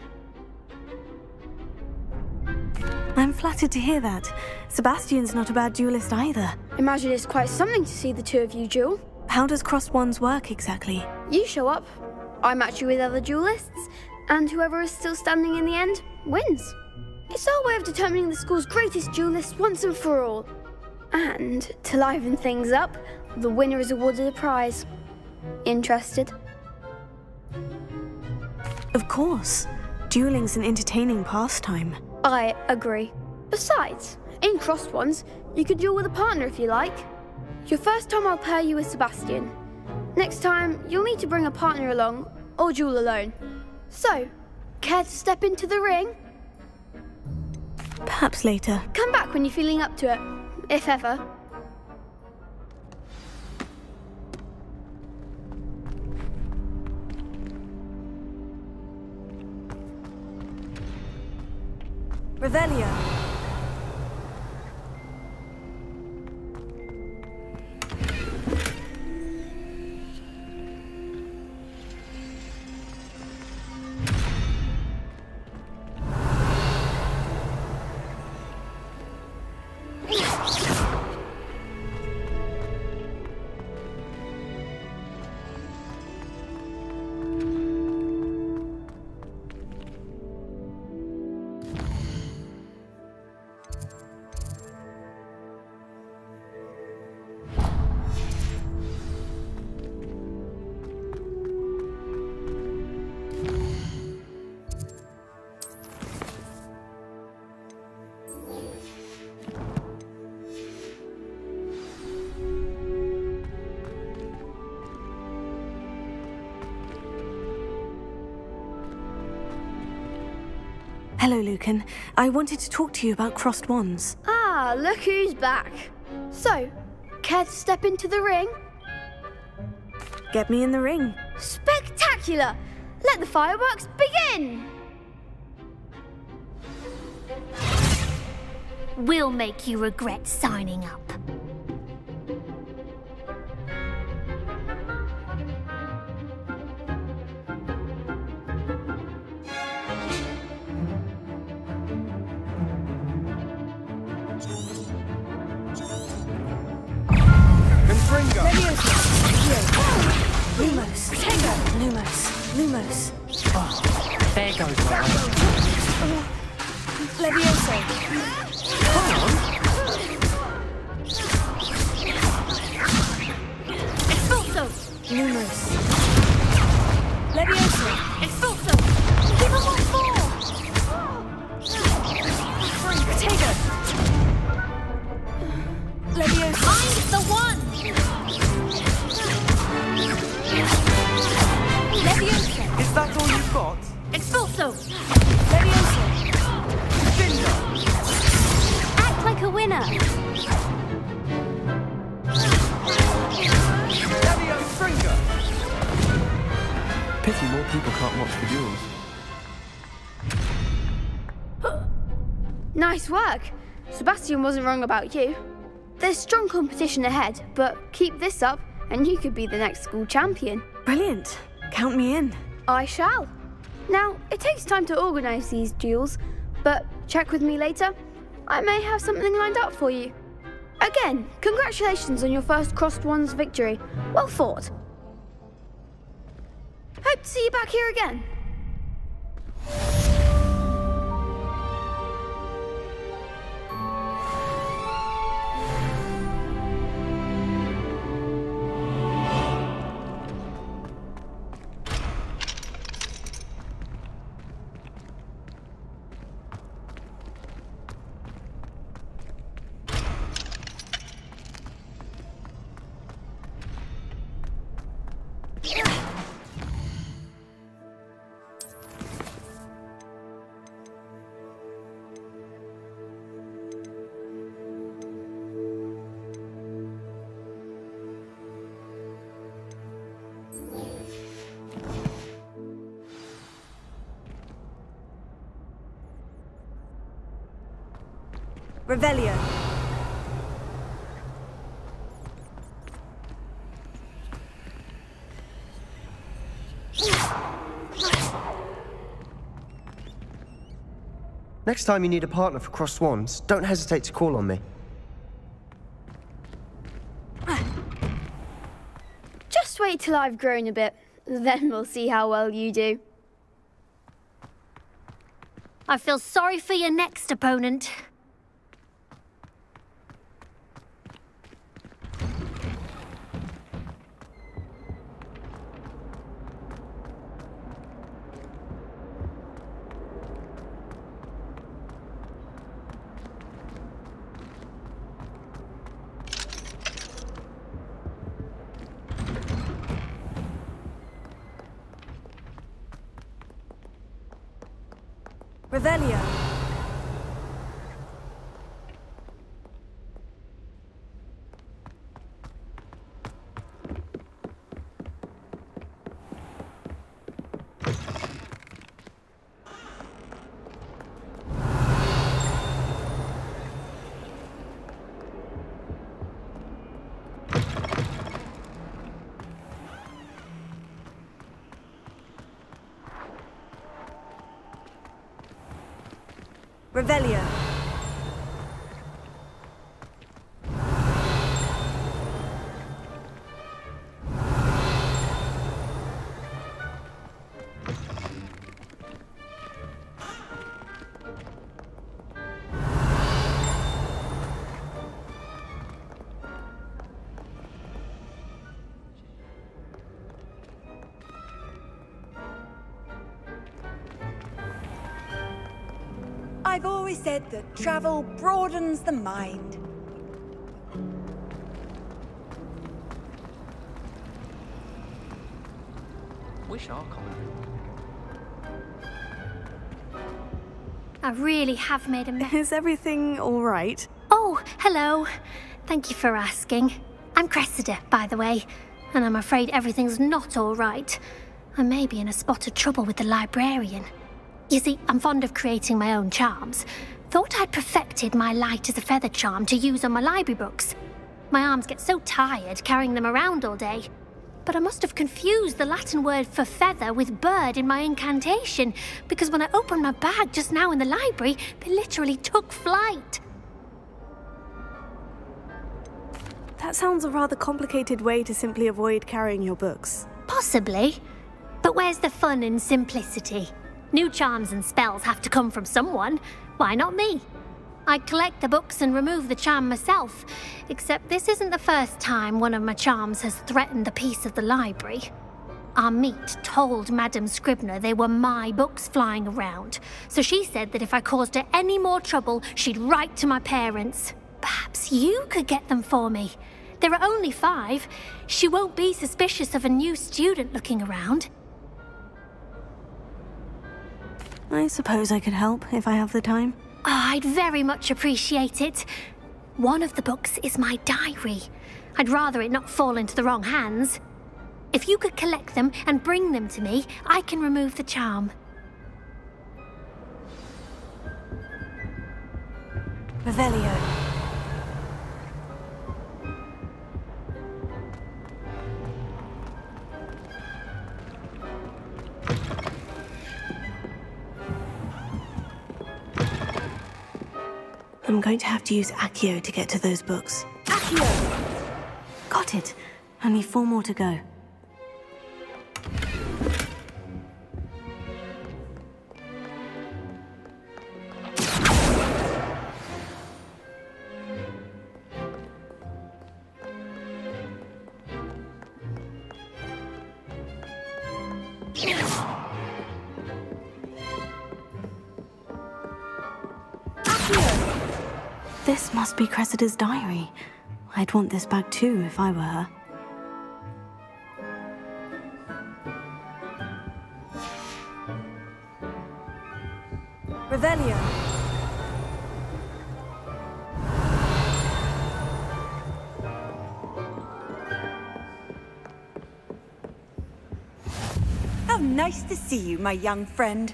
I'm flattered to hear that. Sebastian's not a bad duelist either. Imagine it's quite something to see the two of you duel. How does crossed wands work exactly? You show up, I match you with other duelists, and whoever is still standing in the end wins. It's our way of determining the school's greatest duelist once and for all. And to liven things up, the winner is awarded a prize. Interested? Of course. Dueling's an entertaining pastime. I agree. Besides, in crossed ones, you could duel with a partner if you like. Your first time I'll pair you with Sebastian. Next time, you'll need to bring a partner along, or duel alone. So, care to step into the ring? Perhaps later. Come back when you're feeling up to it, if ever. Revelio. Hello, Lucan. I wanted to talk to you about crossed wands. Ah, look who's back. So, care to step into the ring? Get me in the ring. Spectacular! Let the fireworks begin! We'll make you regret signing up. Lumos. Lumos. Lumos. Oh, there goes my Levioso. Come on. Expulso. Lumos. Levioso. Expulso. Keep them on four. Potato. Levioso. Find the one. Levioso. Is that all you've got? Expulso. Levioso. Act like a winner. Levio Stringer. Pity more people can't watch the duels. Nice work. Sebastian wasn't wrong about you. There's strong competition ahead, but keep this up and you could be the next school champion. Brilliant. Count me in. I shall. Now, it takes time to organise these duels, but check with me later. I may have something lined up for you. Again, congratulations on your first crossed wands victory. Well fought. Hope to see you back here again. Revelio. Next time you need a partner for Cross Swans, don't hesitate to call on me. Just wait till I've grown a bit, then we'll see how well you do. I feel sorry for your next opponent. Revelio. Revelio. I've always said that travel broadens the mind. Wish our common. I really have made a mess. Is everything all right? Oh, hello. Thank you for asking. I'm Cressida, by the way, and I'm afraid everything's not all right. I may be in a spot of trouble with the librarian. You see, I'm fond of creating my own charms. Thought I'd perfected my light as a feather charm to use on my library books. My arms get so tired carrying them around all day. But I must have confused the Latin word for feather with bird in my incantation, because when I opened my bag just now in the library, they literally took flight. That sounds a rather complicated way to simply avoid carrying your books. Possibly. But where's the fun in simplicity? New charms and spells have to come from someone. Why not me? I'd collect the books and remove the charm myself, except this isn't the first time one of my charms has threatened the peace of the library. Our meet told Madame Scribner they were my books flying around, so she said that if I caused her any more trouble, she'd write to my parents. Perhaps you could get them for me. There are only 5. She won't be suspicious of a new student looking around. I suppose I could help if I have the time. Oh, I'd very much appreciate it. One of the books is my diary. I'd rather it not fall into the wrong hands. If you could collect them and bring them to me, I can remove the charm. Revelio. I'm going to have to use Accio to get to those books. Accio! Got it. Only 4 more to go. This must be Cressida's diary. I'd want this bag too if I were her. Revelio. How nice to see you, my young friend.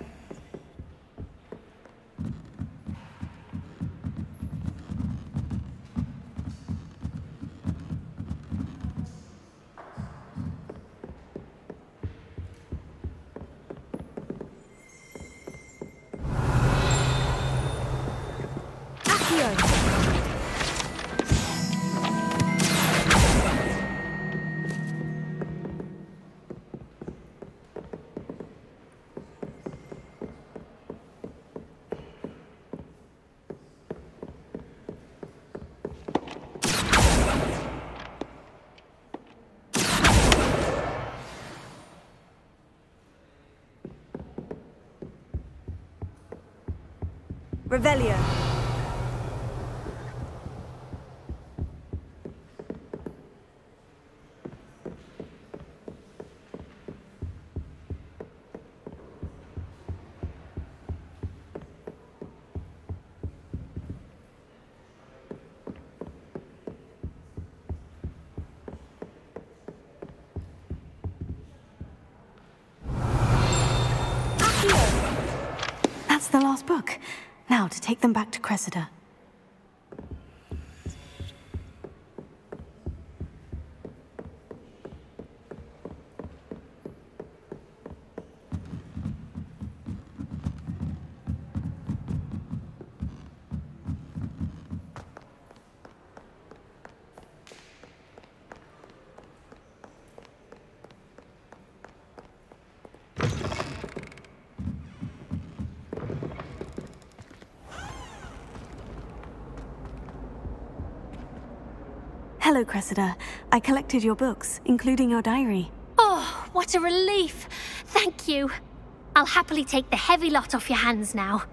Revelio. That's the last book. Now to take them back to Cressida. Hello, Cressida. I collected your books, including your diary. Oh, what a relief. Thank you. I'll happily take the heavy lot off your hands now.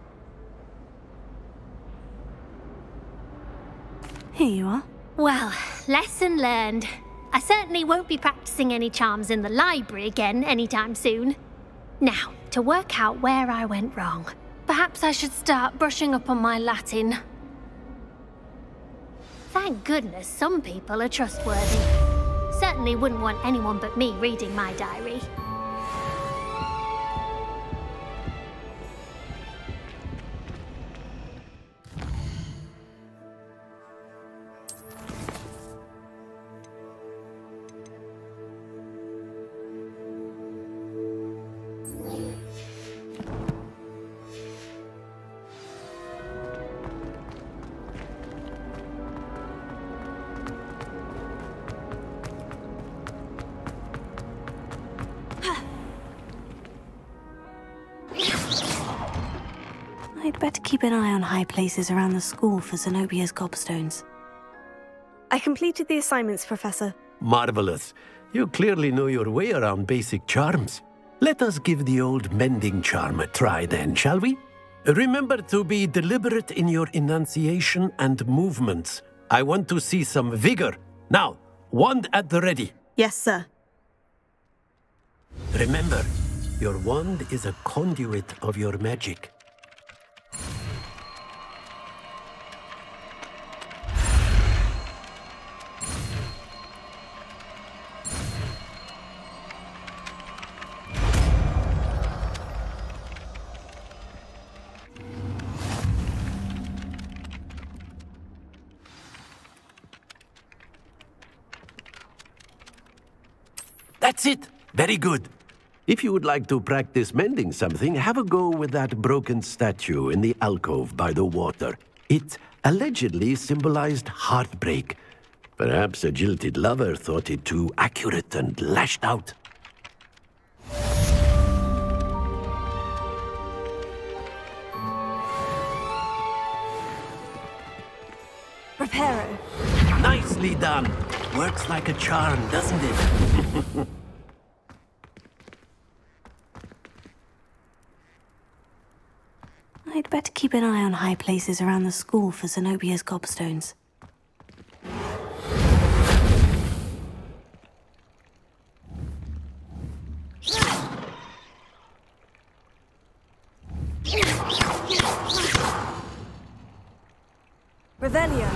Here you are. Well, lesson learned. I certainly won't be practicing any charms in the library again anytime soon. Now, to work out where I went wrong. Perhaps I should start brushing up on my Latin. Thank goodness some people are trustworthy. Certainly wouldn't want anyone but me reading my diary. I'd better keep an eye on high places around the school for Zenobia's gobstones. I completed the assignments, Professor. Marvelous. You clearly know your way around basic charms. Let us give the old mending charm a try then, shall we? Remember to be deliberate in your enunciation and movements. I want to see some vigor. Now, wand at the ready. Yes, sir. Remember, your wand is a conduit of your magic. That's it. Very good. If you would like to practice mending something, have a go with that broken statue in the alcove by the water. It allegedly symbolized heartbreak. Perhaps a jilted lover thought it too accurate and lashed out. Reparo. Nicely done. Works like a charm, doesn't it? I'd better keep an eye on high places around the school for Zenobia's gobstones. Revelio.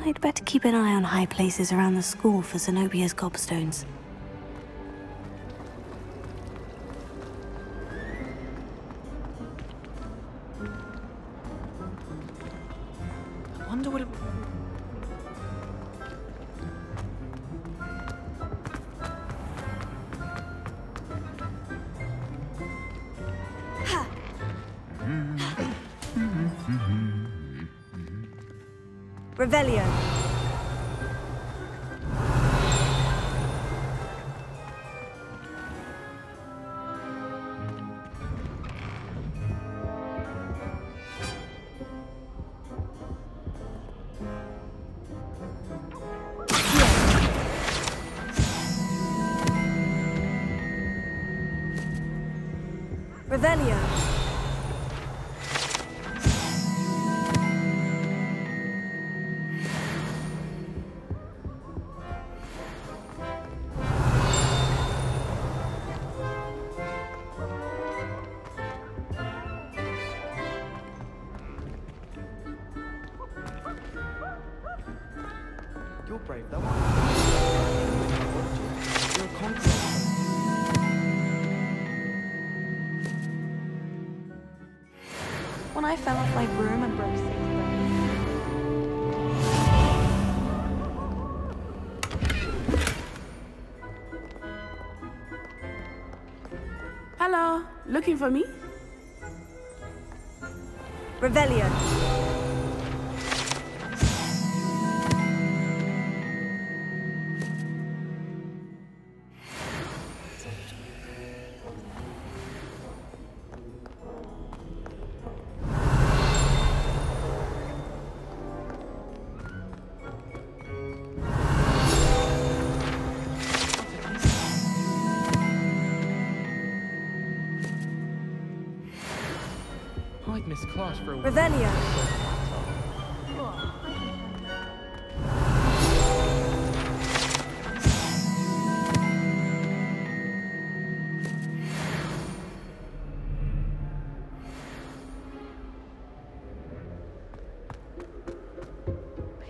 I'd better keep an eye on high places around the school for Zenobia's gobstones. wonder what it... Revelio. Revelio. You're brave, though. You're a conqueror. When I fell off my broom and broke 6 bones. Hello, looking for me? Revelio. I'd missed class for a while. Revelio.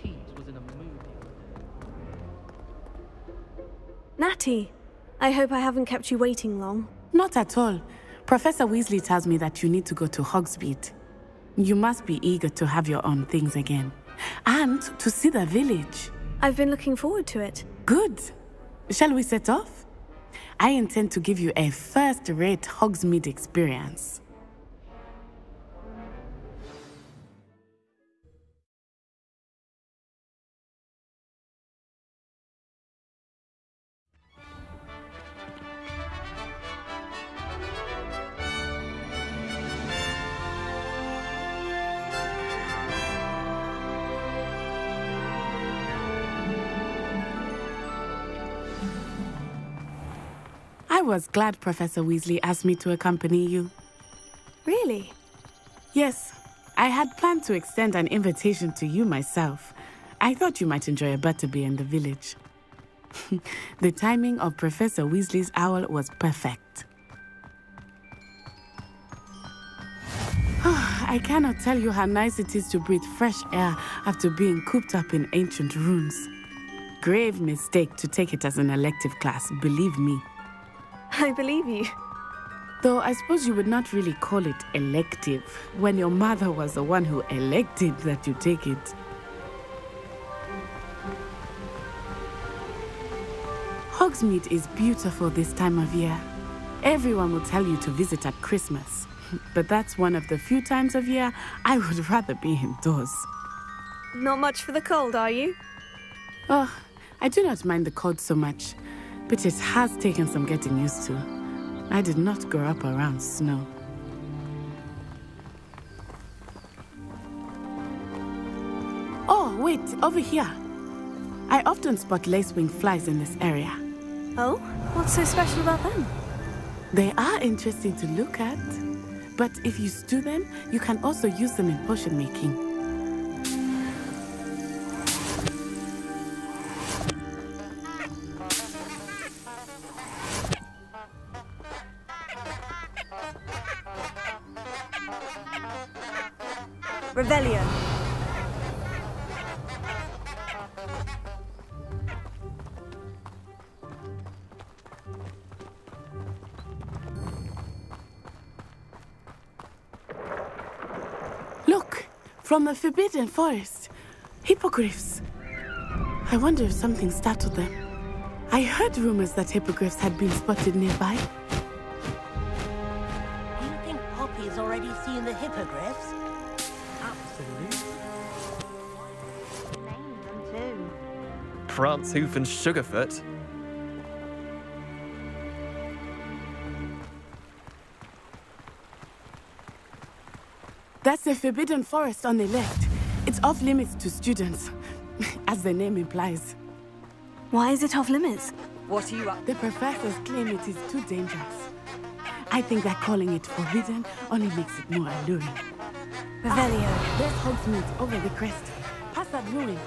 Pete was in a movie. Natty, I hope I haven't kept you waiting long. Not at all. Professor Weasley tells me that you need to go to Hogsmeade. You must be eager to have your own things again. And to see the village. I've been looking forward to it. Good. Shall we set off? I intend to give you a first-rate Hogsmeade experience. I was glad Professor Weasley asked me to accompany you. Really? Yes. I had planned to extend an invitation to you myself. I thought you might enjoy a butterbeer in the village. The timing of Professor Weasley's owl was perfect. I cannot tell you how nice it is to breathe fresh air after being cooped up in ancient runes. Grave mistake to take it as an elective class, believe me. I believe you. Though I suppose you would not really call it elective when your mother was the one who elected that you take it. Hogsmeade is beautiful this time of year. Everyone will tell you to visit at Christmas, but that's one of the few times of year I would rather be indoors. Not much for the cold, are you? Oh, I do not mind the cold so much, but it has taken some getting used to. I did not grow up around snow. Oh, wait, over here. I often spot lacewing flies in this area. Oh? What's so special about them? They are interesting to look at, but if you stew them, you can also use them in potion making. Revelio. Look, from the Forbidden Forest, Hippogriffs. I wonder if something startled them. I heard rumors that hippogriffs had been spotted nearby. Do you think Poppy's already seen the hippogriffs? Absolutely. Named them too. Prance, Hoof, and Sugarfoot. That's the Forbidden Forest on the left. It's off limits to students, as the name implies. Why is it off limits? What are you up? The professors claim it is too dangerous. I think that calling it forbidden only makes it more alluring. Revelio. There's Hogsmeade over the crest. Past that ruin.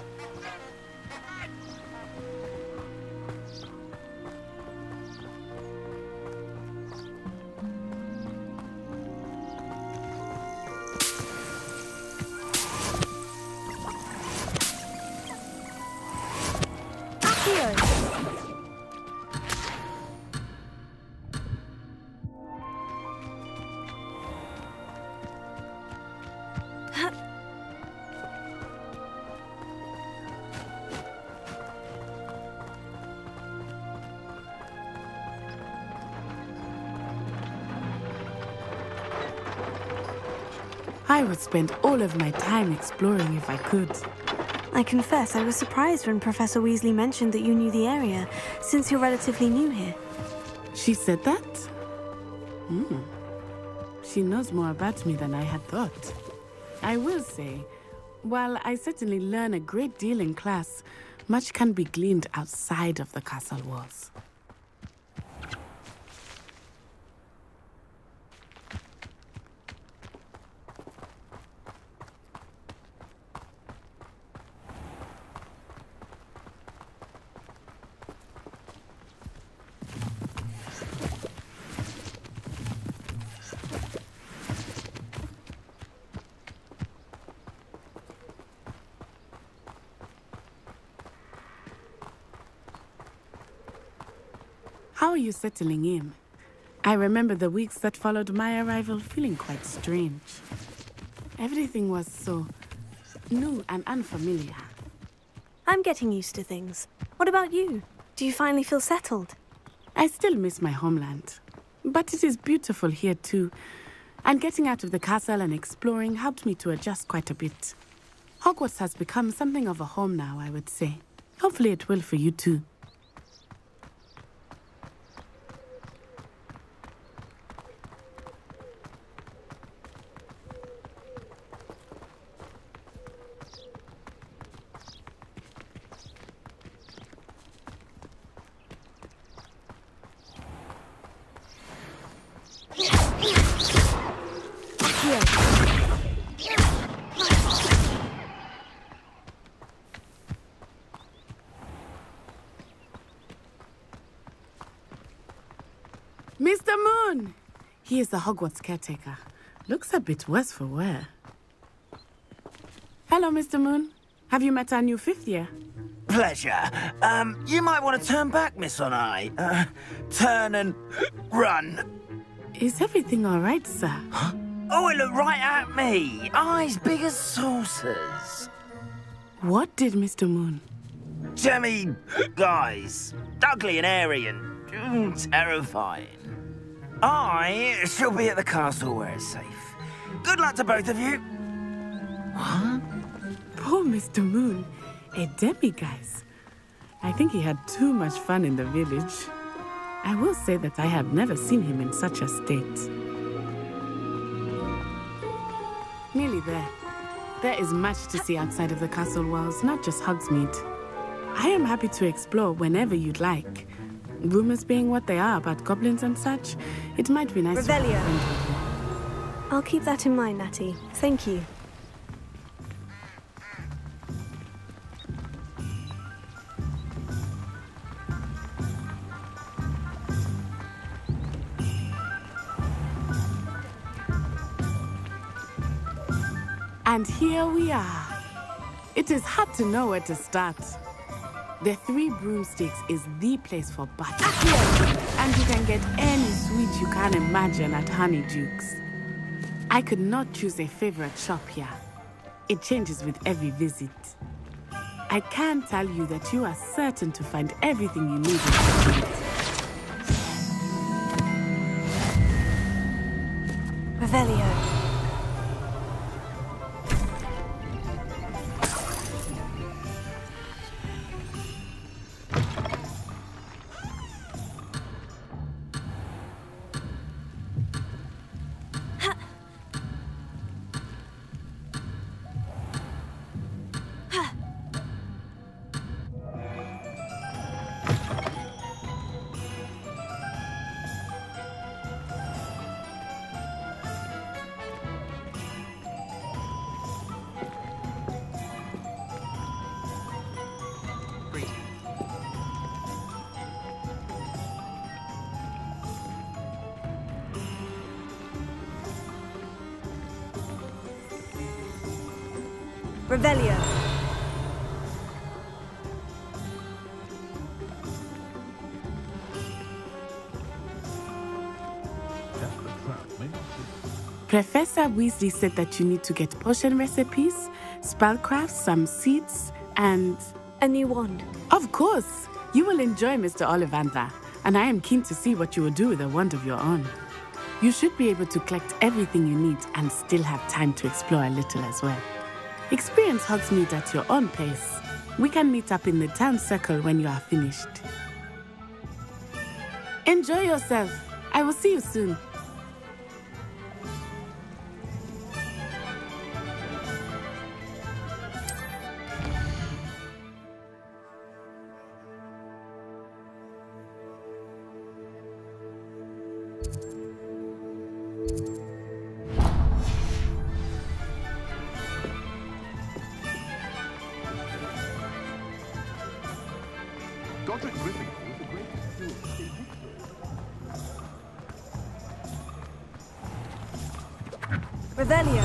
I would spend all of my time exploring if I could. I confess I was surprised when Professor Weasley mentioned that you knew the area, since you're relatively new here. She said that? She knows more about me than I had thought. I will say, while I certainly learn a great deal in class, much can be gleaned outside of the castle walls. How are you settling in? I remember the weeks that followed my arrival feeling quite strange. Everything was so new and unfamiliar. I'm getting used to things. What about you? Do you finally feel settled? I still miss my homeland, but it is beautiful here too. And getting out of the castle and exploring helped me to adjust quite a bit. Hogwarts has become something of a home now, I would say. Hopefully it will for you too. Mr. Moon! He is the Hogwarts caretaker. Looks a bit worse for wear. Hello, Mr. Moon. Have you met our new fifth year? Pleasure. You might want to turn back, Miss Onai. Turn and run. Is everything all right, sir? Oh, it looked right at me. Eyes big as saucers. What did Mr. Moon? Jemmy guys. Ugly and airy and terrifying. I shall be at the castle where it's safe. Good luck to both of you. What? Poor Mr. Moon. A demiguise. I think he had too much fun in the village. I will say that I have never seen him in such a state. Nearly there. There is much to see outside of the castle walls, not just Hogsmeade. I am happy to explore whenever you'd like. Rumors being what they are about goblins and such, it might be nice to have a friend with you. I'll keep that in mind, Natty. Thank you. And here we are. It is hard to know where to start. The Three Broomsticks is the place for battle. And you can get any sweet you can imagine at Honeyduke's. I could not choose a favorite shop here. It changes with every visit. I can tell you that you are certain to find everything you need in the street. Revelio. Revelio. Professor Weasley said that you need to get potion recipes, spellcrafts, some seeds, and... a new wand. Of course! You will enjoy Mr. Ollivander, and I am keen to see what you will do with a wand of your own. You should be able to collect everything you need and still have time to explore a little as well. Experience Hogsmeade at your own pace. We can meet up in the town circle when you are finished. Enjoy yourself. I will see you soon. Revelio.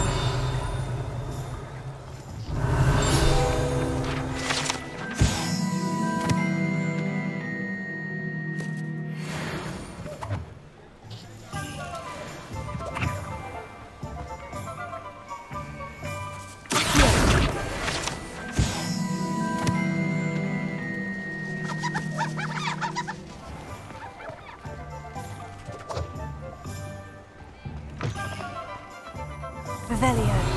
Revelio.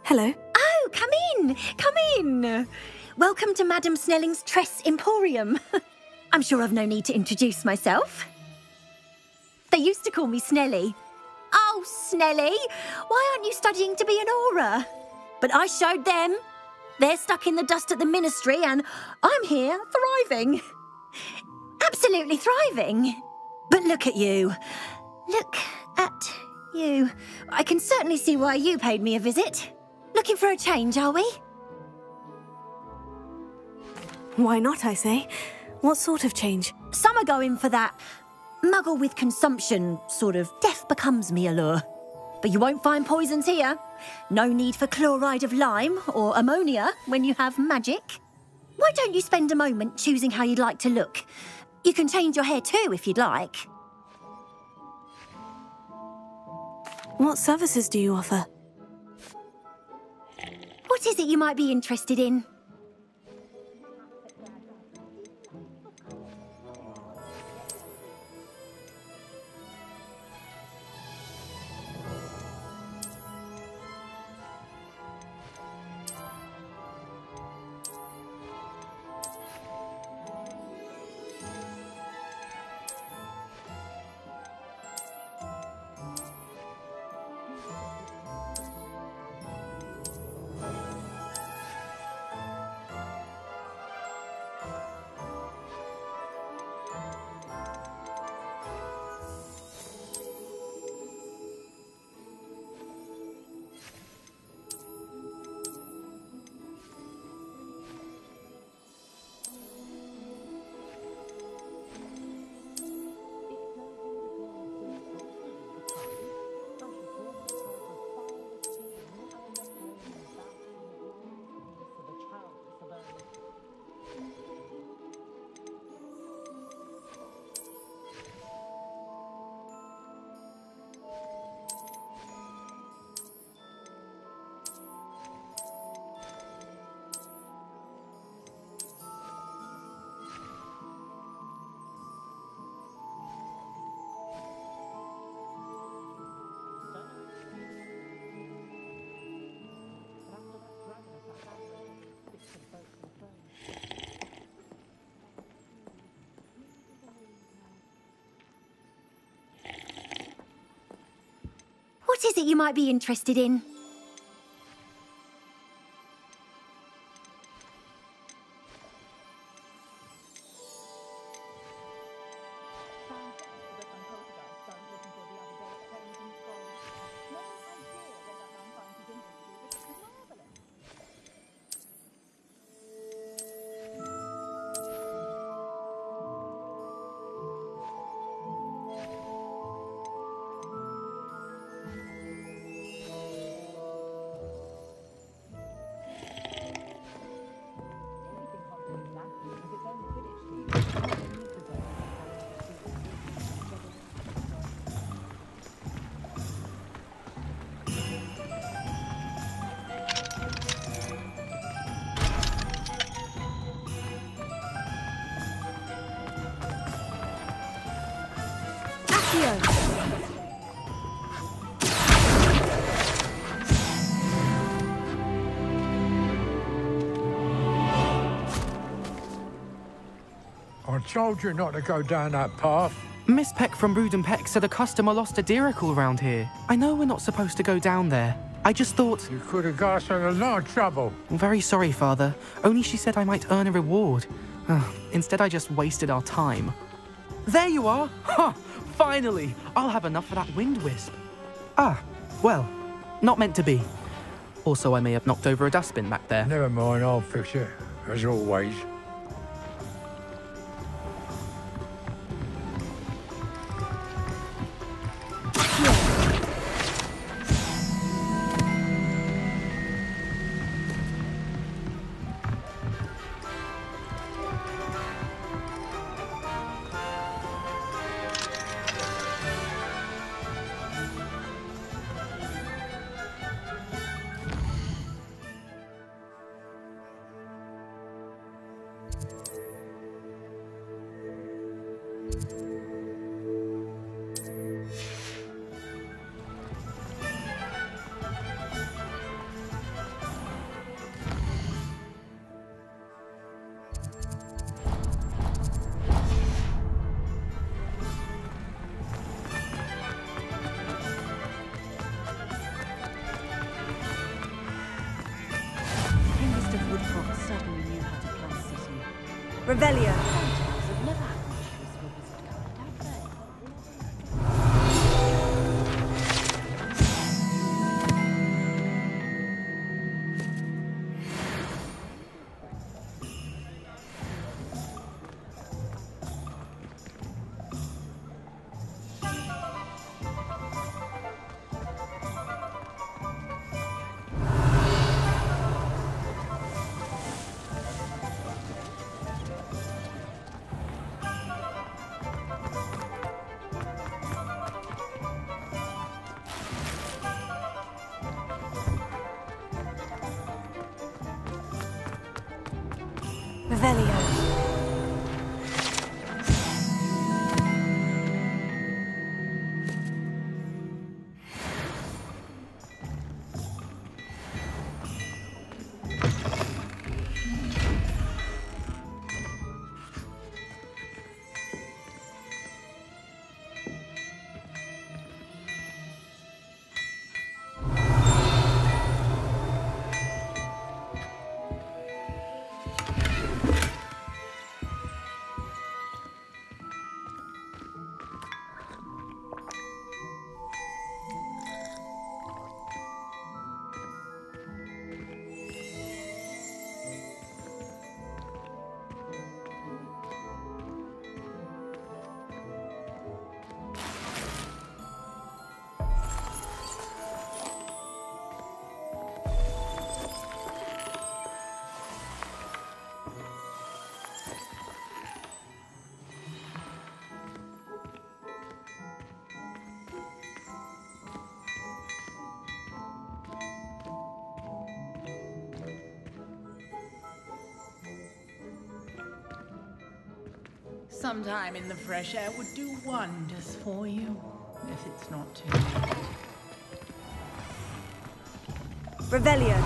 Hello. Oh, come in! Come in! Welcome to Madame Snelling's Tress Emporium. I'm sure I've no need to introduce myself. They used to call me Snelly. Oh, Snelly, why aren't you studying to be an Auror? But I showed them. They're stuck in the dust at the Ministry and I'm here thriving. Absolutely thriving. But look at you. Look at you. I can certainly see why you paid me a visit. Looking for a change, are we? Why not, I say? What sort of change? Some are going for that muggle with consumption, sort of death becomes me allure. But you won't find poisons here. No need for chloride of lime or ammonia when you have magic. Why don't you spend a moment choosing how you'd like to look? You can change your hair too if you'd like. What services do you offer? What is it you might be interested in? What is it you might be interested in? I told you not to go down that path. Miss Peck from Brood and Peck said a customer lost a deeracle around here. I know we're not supposed to go down there. I just thought... You could have got us in a lot of trouble. I'm very sorry, Father. Only she said I might earn a reward. Instead, I just wasted our time. There you are! Ha! Finally! I'll have enough for that wind wisp. Ah, well, not meant to be. Also, I may have knocked over a dustbin back there. Never mind, I'll fix it, as always. Revelio. Revelio. Some time in the fresh air would do wonders for you, if it's not too late. Revelio.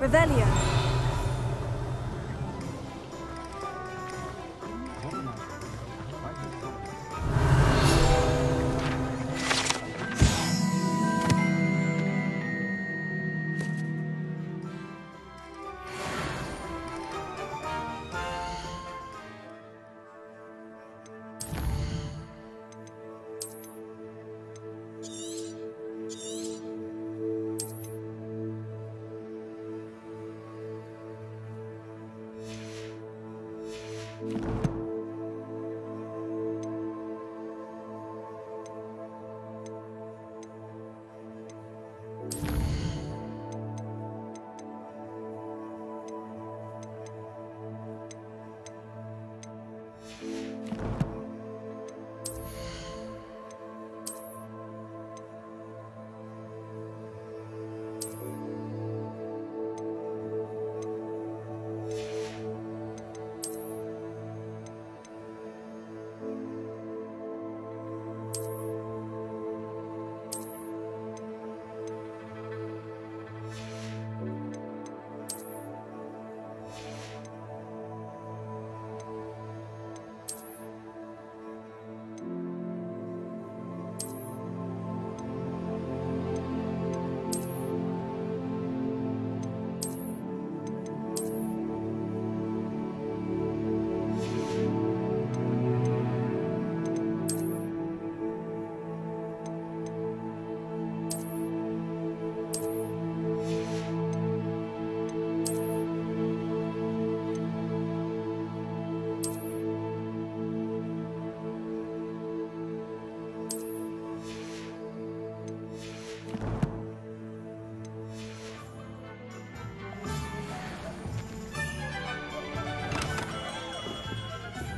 Revelio.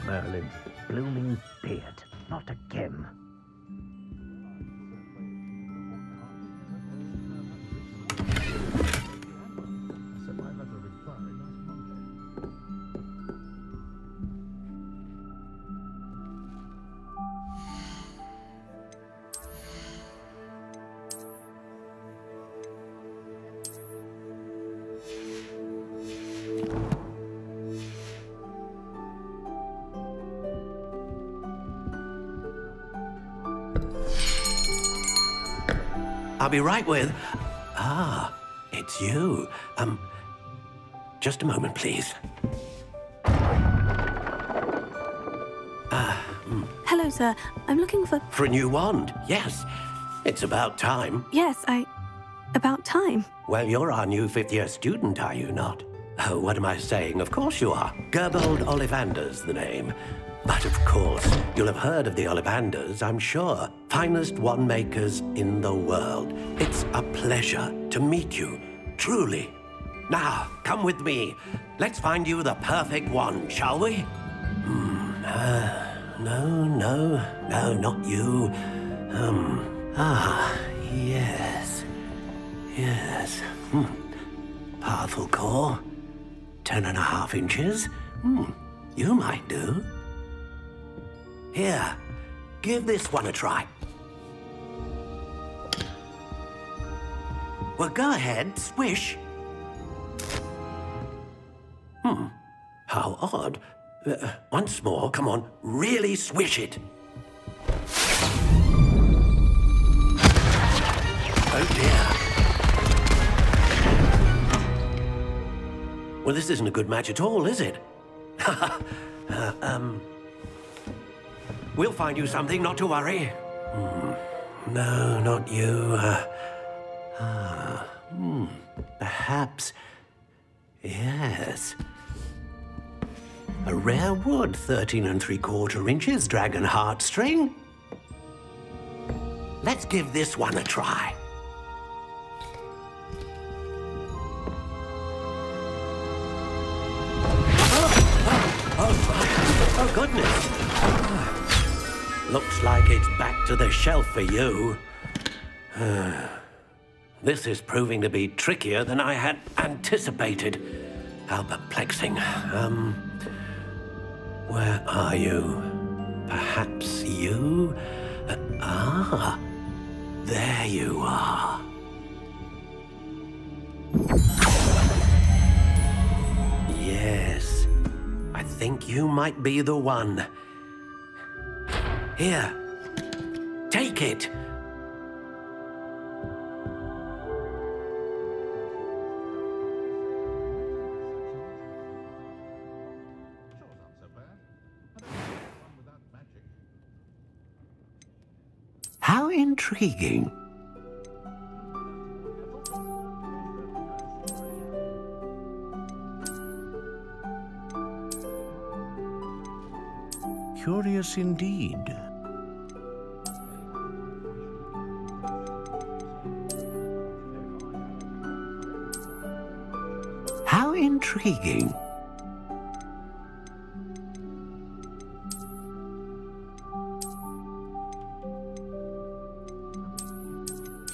Merlin's blooming beard. Not again. I'll be right with... Ah, it's you. Just a moment, please. Hello, sir. I'm looking for... For a new wand, yes. It's about time. Yes, about time. Well, you're our new fifth-year student, are you not? Oh, what am I saying? Of course you are. Gerbold Ollivander's the name. But of course, you'll have heard of the Ollivanders, I'm sure. Finest wand makers in the world. It's a pleasure to meet you, truly. Now, come with me. Let's find you the perfect wand, shall we? No, not you. Yes. Powerful core. 10.5 inches. You might do. Here, give this one a try. Well, go ahead, swish. How odd. Once more, come on, really swish it. Oh dear. Well, this isn't a good match at all, is it? We'll find you something, not to worry. No, not you. Perhaps... Yes. A rare wood, 13 3/4 inches, dragon heartstring. Let's give this one a try. Oh, goodness. Looks like it's back to the shelf for you. This is proving to be trickier than I had anticipated. How perplexing. Where are you? Perhaps you? There you are. think you might be the one. Here, take it. How intriguing. Curious indeed. How intriguing.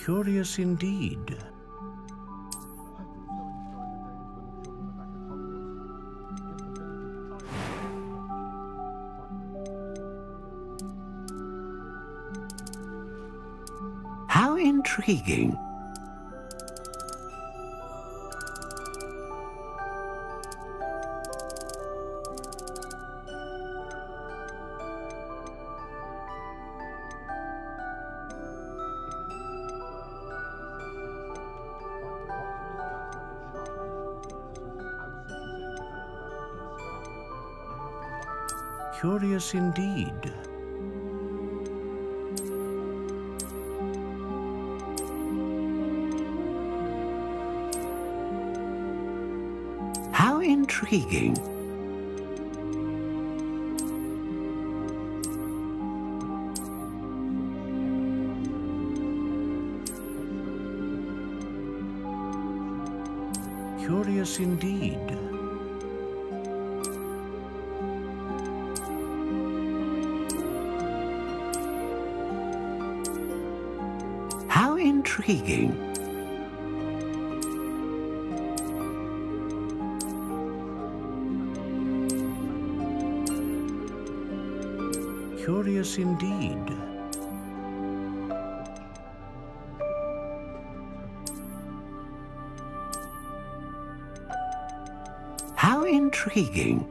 Curious indeed. How intriguing. Curious indeed. How intriguing. Curious indeed. How intriguing. Curious indeed. How intriguing.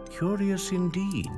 Curious indeed.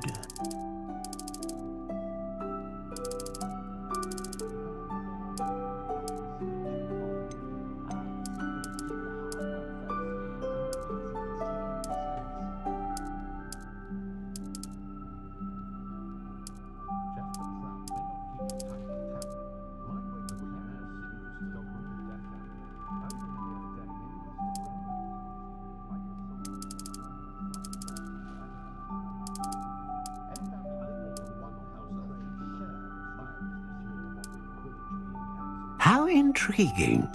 How intriguing.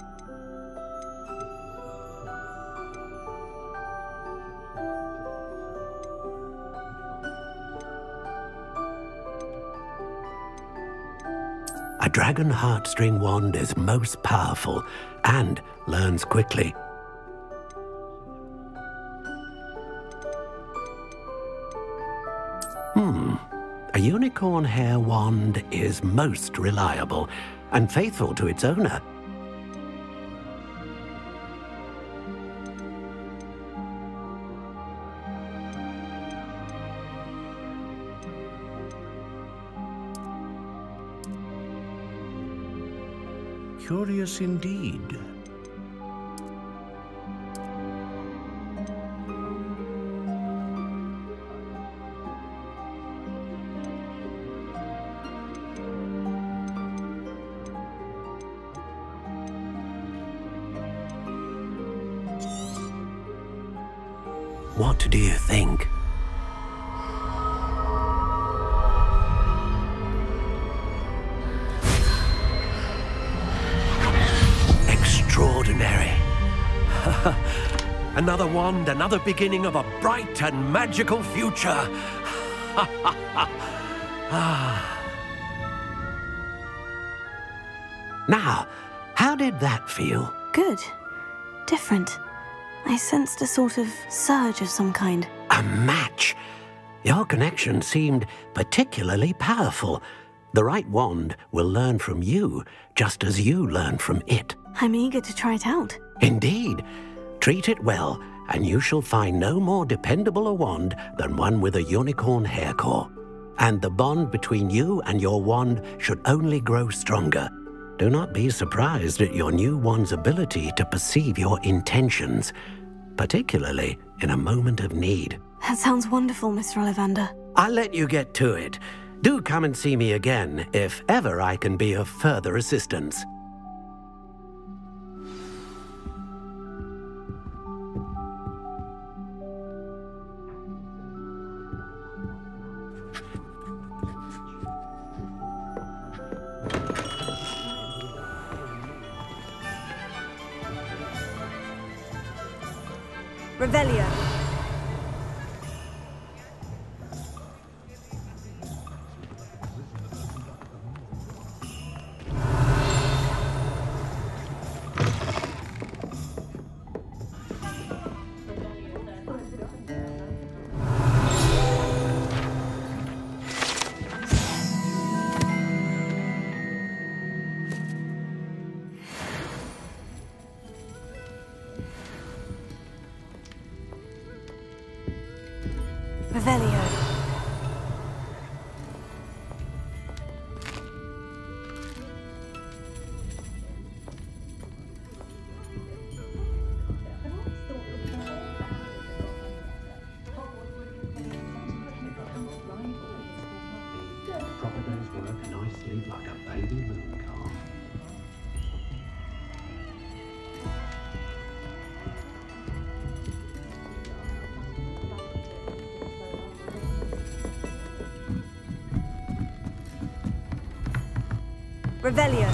A dragon heartstring wand is most powerful and learns quickly. A unicorn hair wand is most reliable and faithful to its owner. Curious indeed. What do you think? Extraordinary. Another wand, another beginning of a bright and magical future. Now, how did that feel? Good. Different. I sensed a sort of surge of some kind. A match? Your connection seemed particularly powerful. The right wand will learn from you, just as you learn from it. I'm eager to try it out. Indeed. Treat it well, and you shall find no more dependable a wand than one with a unicorn hair core. And the bond between you and your wand should only grow stronger. Do not be surprised at your new wand's ability to perceive your intentions, particularly in a moment of need. That sounds wonderful, Mr. Ollivander. I'll let you get to it. Do come and see me again if ever I can be of further assistance. Revelio. Revelio. Proper day's work and I sleep like a baby moon calf. Revelio.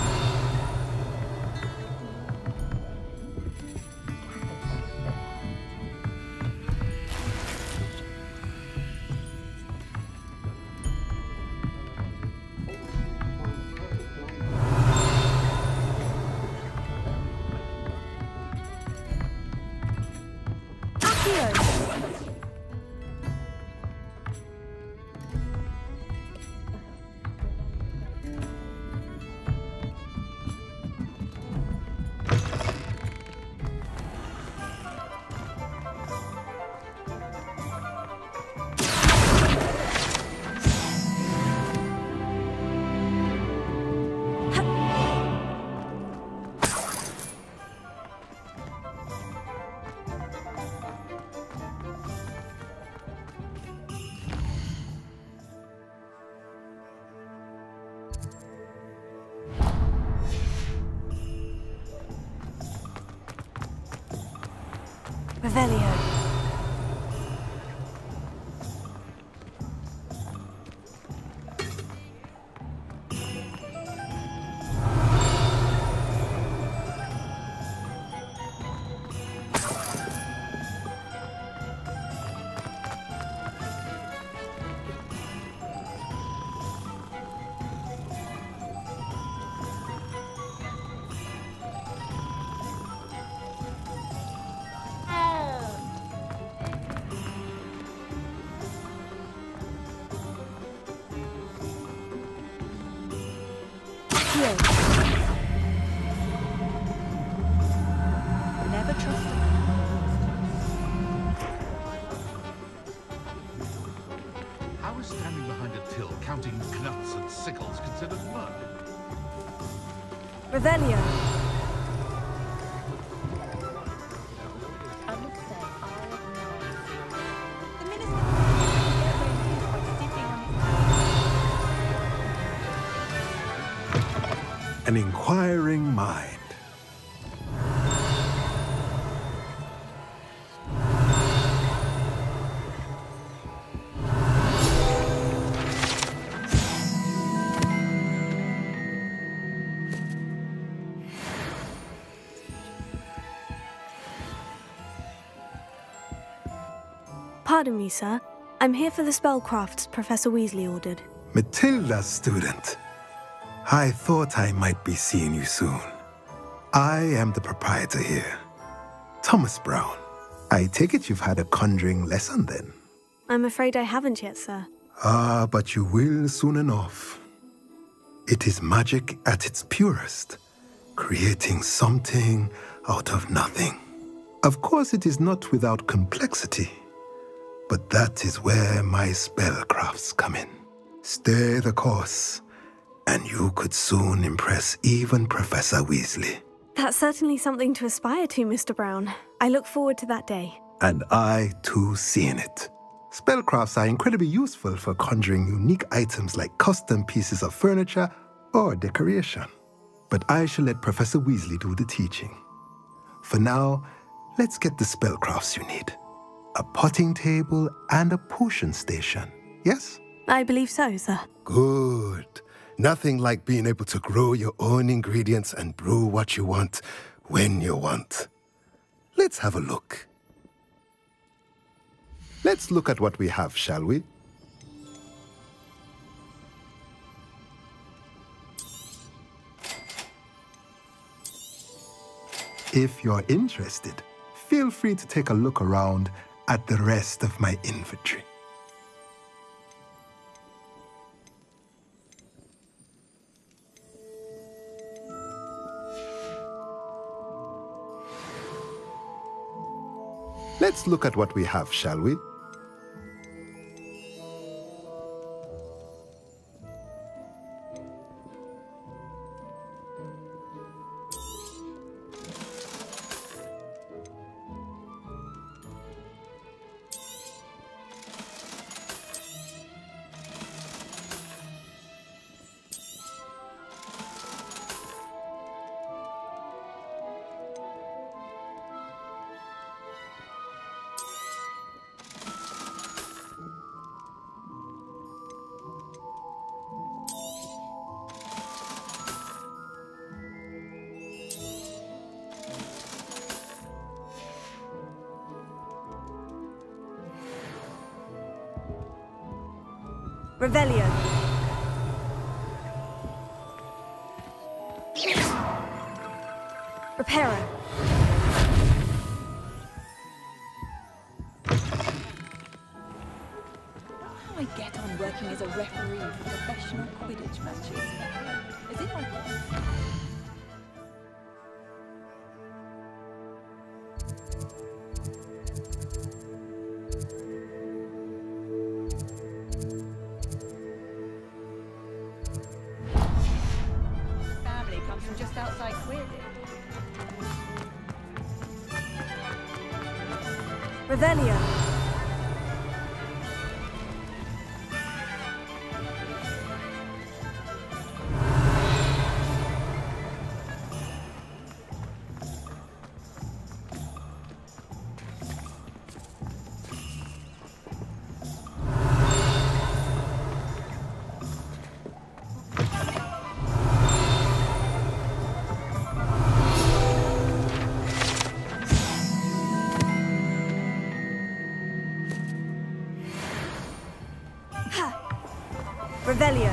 Revelio. Never trust a How is standing behind a till counting knuts and sickles considered murder? Revelio. An inquiring mind. Pardon me, sir. I'm here for the spellcrafts Professor Weasley ordered. Matilda's student. I thought I might be seeing you soon. I am the proprietor here, Thomas Brown. I take it you've had a conjuring lesson then? I'm afraid I haven't yet, sir. Ah, but you will soon enough. It is magic at its purest, creating something out of nothing. Of course, it is not without complexity, but that is where my spellcrafts come in. Stay the course, and you could soon impress even Professor Weasley. That's certainly something to aspire to, Mr. Brown. I look forward to that day. And I, too, seeing it. Spellcrafts are incredibly useful for conjuring unique items like custom pieces of furniture or decoration. But I shall let Professor Weasley do the teaching. For now, let's get the spellcrafts you need. A potting table and a potion station, yes? I believe so, sir. Good. Nothing like being able to grow your own ingredients and brew what you want when you want. Let's have a look. Let's look at what we have, shall we? If you're interested, feel free to take a look around at the rest of my inventory. Let's look at what we have, shall we? Revelio. Reparo. How I get on working as a referee for professional Quidditch matches. Is it like just outside Quidditch? Revelio. Revelio.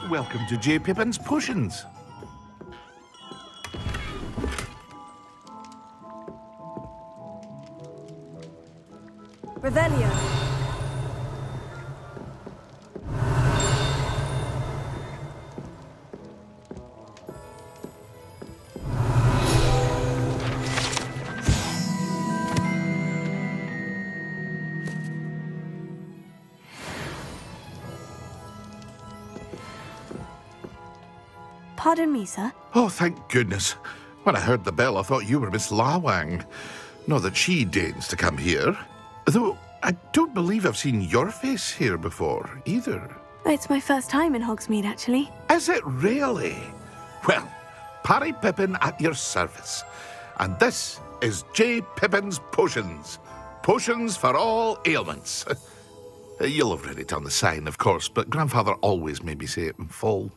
Welcome to J. Pippin's Potions. Revelio. Pardon me, sir? Oh, thank goodness. When I heard the bell, I thought you were Miss Lawang. Not that she deigns to come here. Though, I don't believe I've seen your face here before, either. It's my first time in Hogsmeade, actually. Is it really? Well, Parry Pippin at your service. And this is J. Pippin's Potions. Potions for all ailments. You'll have read it on the sign, of course, but Grandfather always made me say it in full.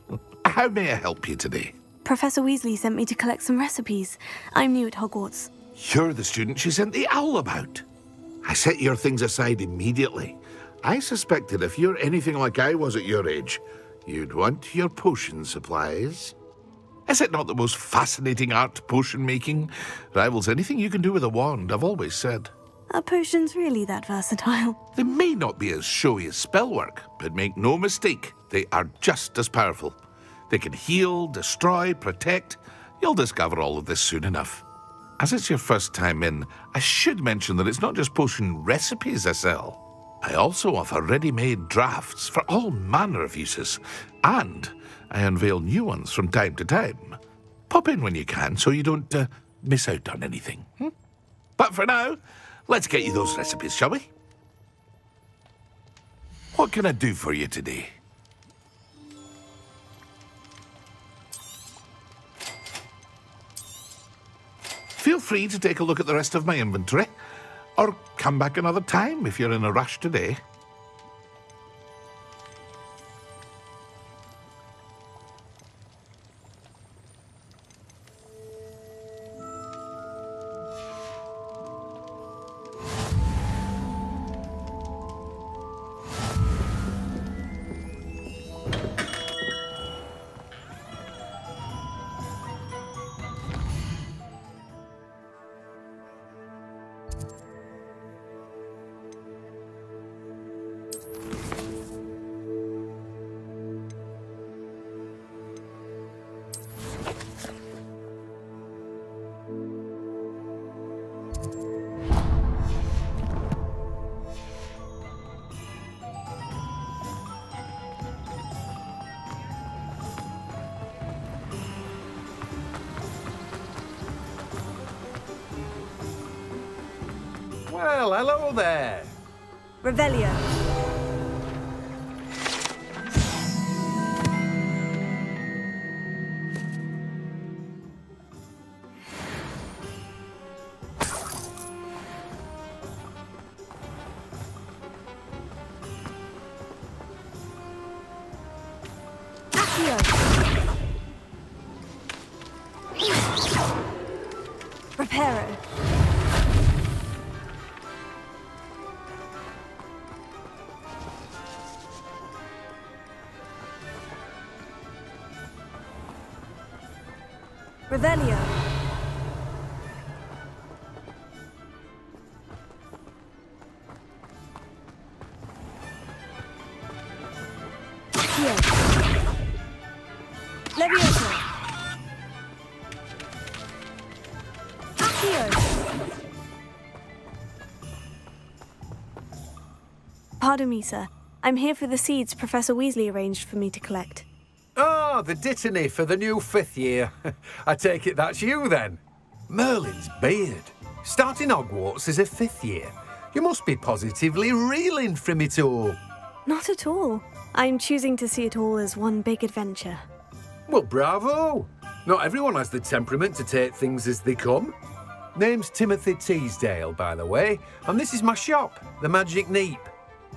How may I help you today? Professor Weasley sent me to collect some recipes. I'm new at Hogwarts. You're the student she sent the owl about. I set your things aside immediately. I suspected if you're anything like I was at your age, you'd want your potion supplies. Is it not the most fascinating art, potion making? Rivals anything you can do with a wand, I've always said. Are potions really that versatile? They may not be as showy as spellwork, but make no mistake, they are just as powerful. They can heal, destroy, protect. You'll discover all of this soon enough. As it's your first time in, I should mention that it's not just potion recipes I sell. I also offer ready-made drafts for all manner of uses, and I unveil new ones from time to time. Pop in when you can so you don't miss out on anything. But for now, let's get you those recipes, shall we? What can I do for you today? Feel free to take a look at the rest of my inventory, or come back another time if you're in a rush today. Well, hello there. Revelio. Reparo. Revelio. Accio. Levioso. Accio. Pardon me, sir. I'm here for the seeds Professor Weasley arranged for me to collect. Ah, the dittany for the new 5th year. I take it that's you, then. Merlin's beard. Starting Hogwarts as a 5th year. You must be positively reeling from it all. Not at all. I'm choosing to see it all as one big adventure. Well, bravo. Not everyone has the temperament to take things as they come. Name's Timothy Teasdale, by the way, and this is my shop, the Magic Neep.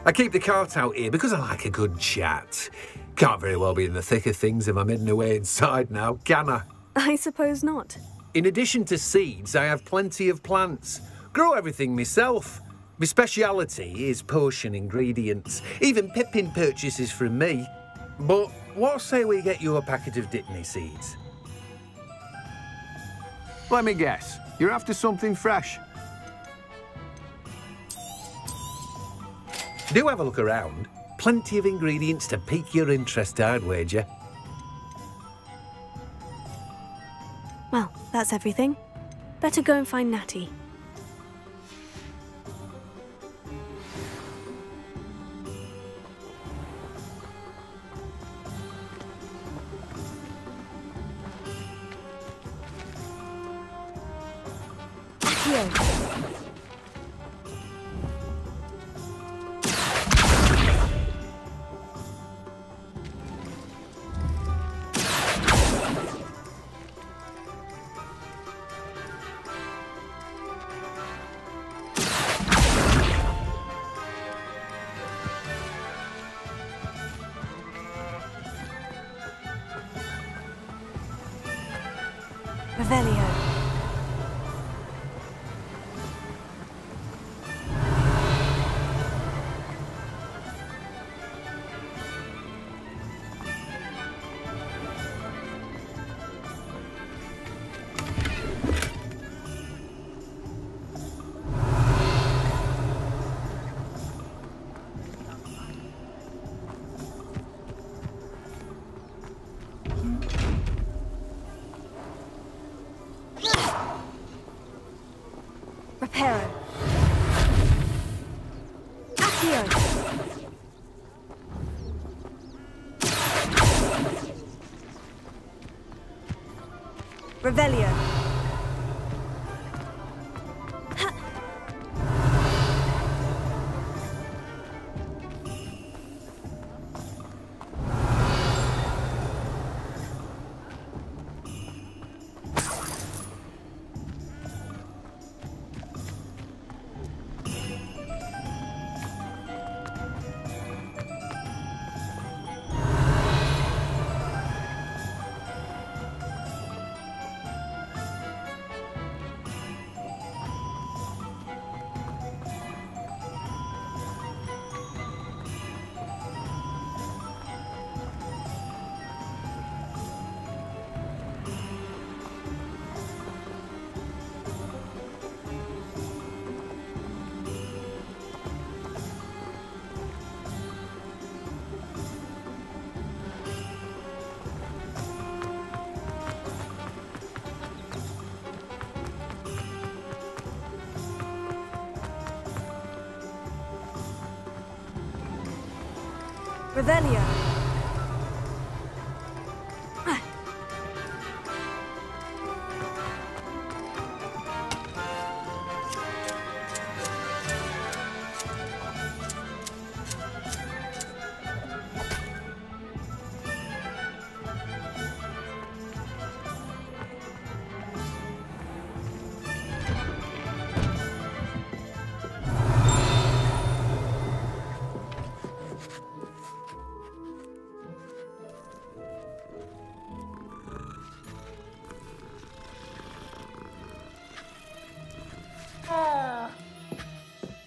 I keep the cart out here because I like a good chat. Can't very well be in the thick of things if I'm hidden away inside now, can I? I suppose not. In addition to seeds, I have plenty of plants. Grow everything myself. My speciality is potion ingredients. Even Pippin purchases from me. But what say we get you a packet of Dittany seeds? Let me guess. You're after something fresh. Do have a look around. Plenty of ingredients to pique your interest, I'd wager. Well, that's everything. Better go and find Natty. Accio. Revelio. Reparo. Accio. Revelio. Revelio.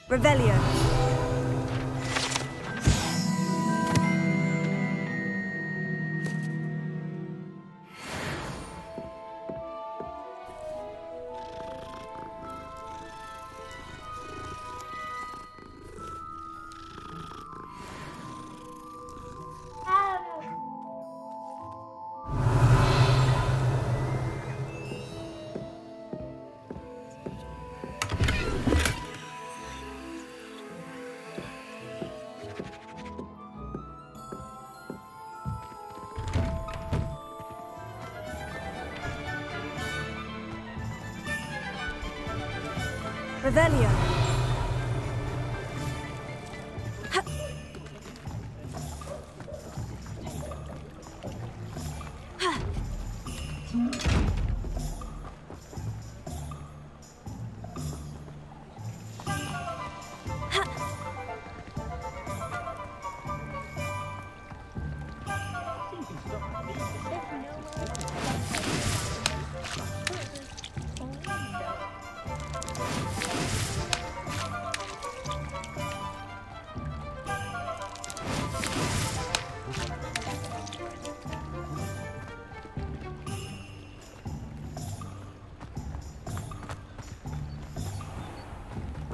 Revelio. Revelio.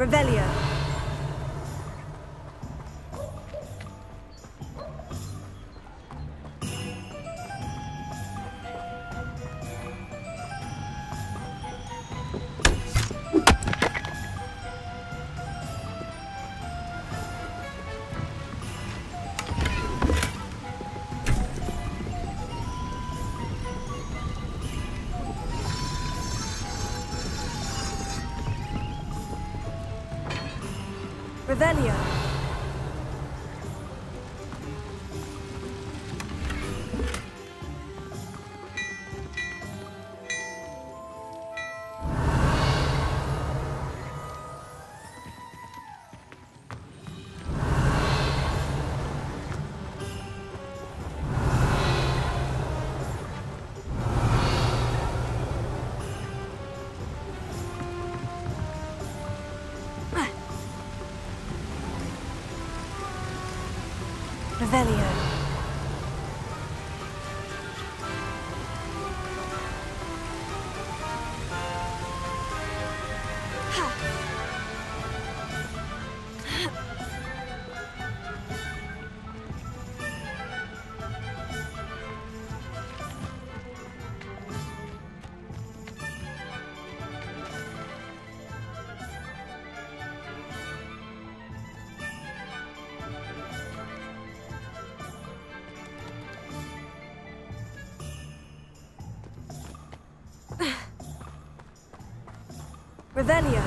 Revelio. Revelio. Revelio. Revelio.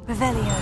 Revelio.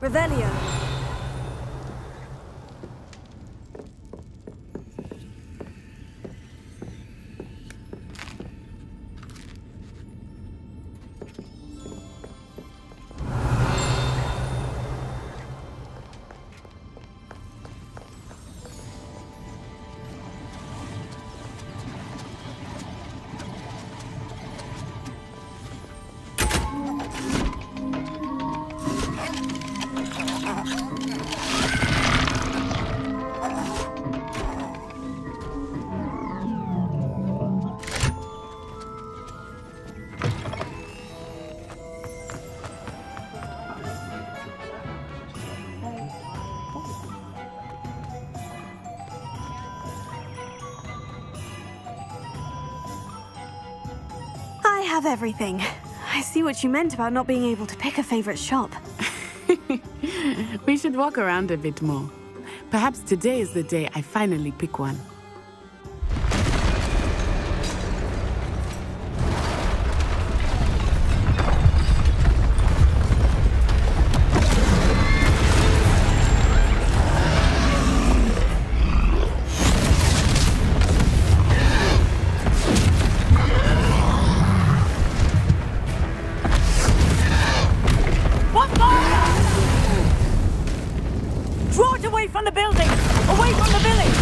Revelio. I have everything. I see what you meant about not being able to pick a favorite shop. We should walk around a bit more. Perhaps today is the day I finally pick one. from the building! Away from the village!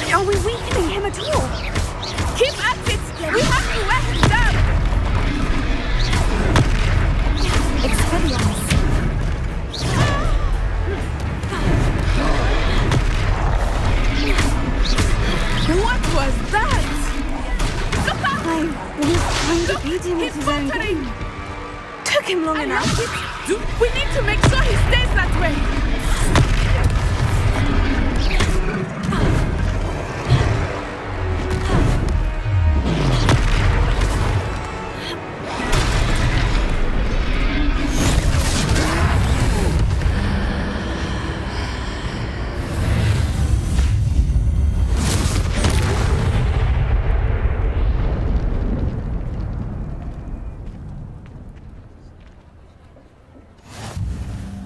Are we weakening him at all? Keep at it! We have to wear him down! Expelliarmus. What was that? Look out! I was trying to beat him at his own faltering. game. Took him long enough. We need to make sure he stays that way!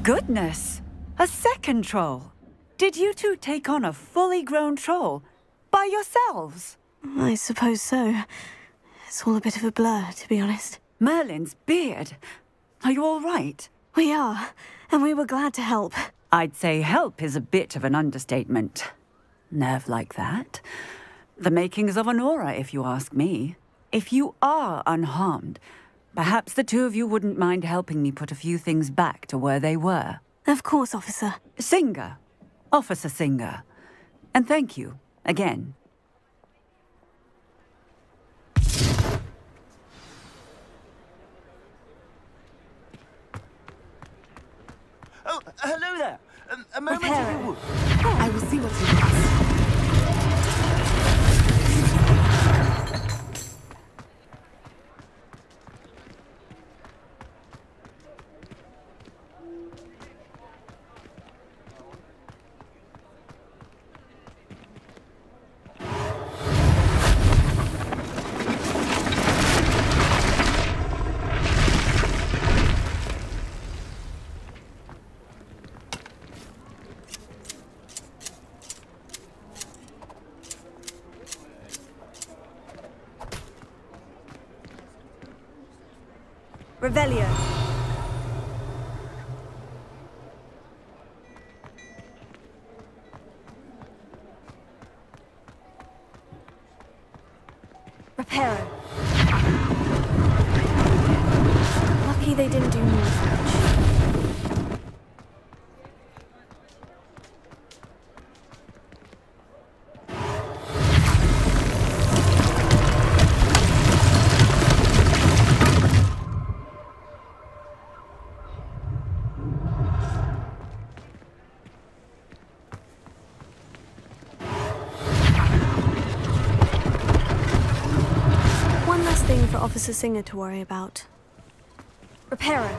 Goodness! A second troll! Did you two take on a fully grown troll by yourselves? I suppose so. It's all a bit of a blur, to be honest. Merlin's beard. Are you all right? We are, and we were glad to help. I'd say help is a bit of an understatement. Nerve like that. The makings of an aura, if you ask me. If you are unharmed, perhaps the two of you wouldn't mind helping me put a few things back to where they were. Of course, officer. Singer. Officer Singer. And thank you, again. Oh, hello there. A moment if you would. I will see what he wants. Revelio. Reparo. Lucky they didn't do more damage. Thing for Officer Singer to worry about. Reparo.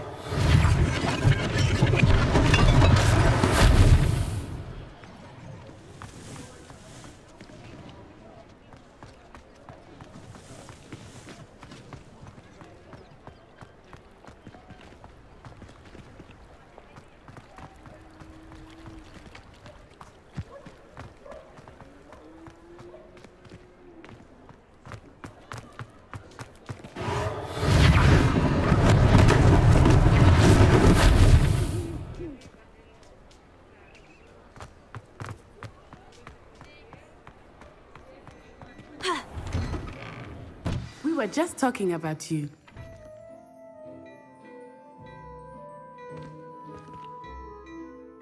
We were just talking about you.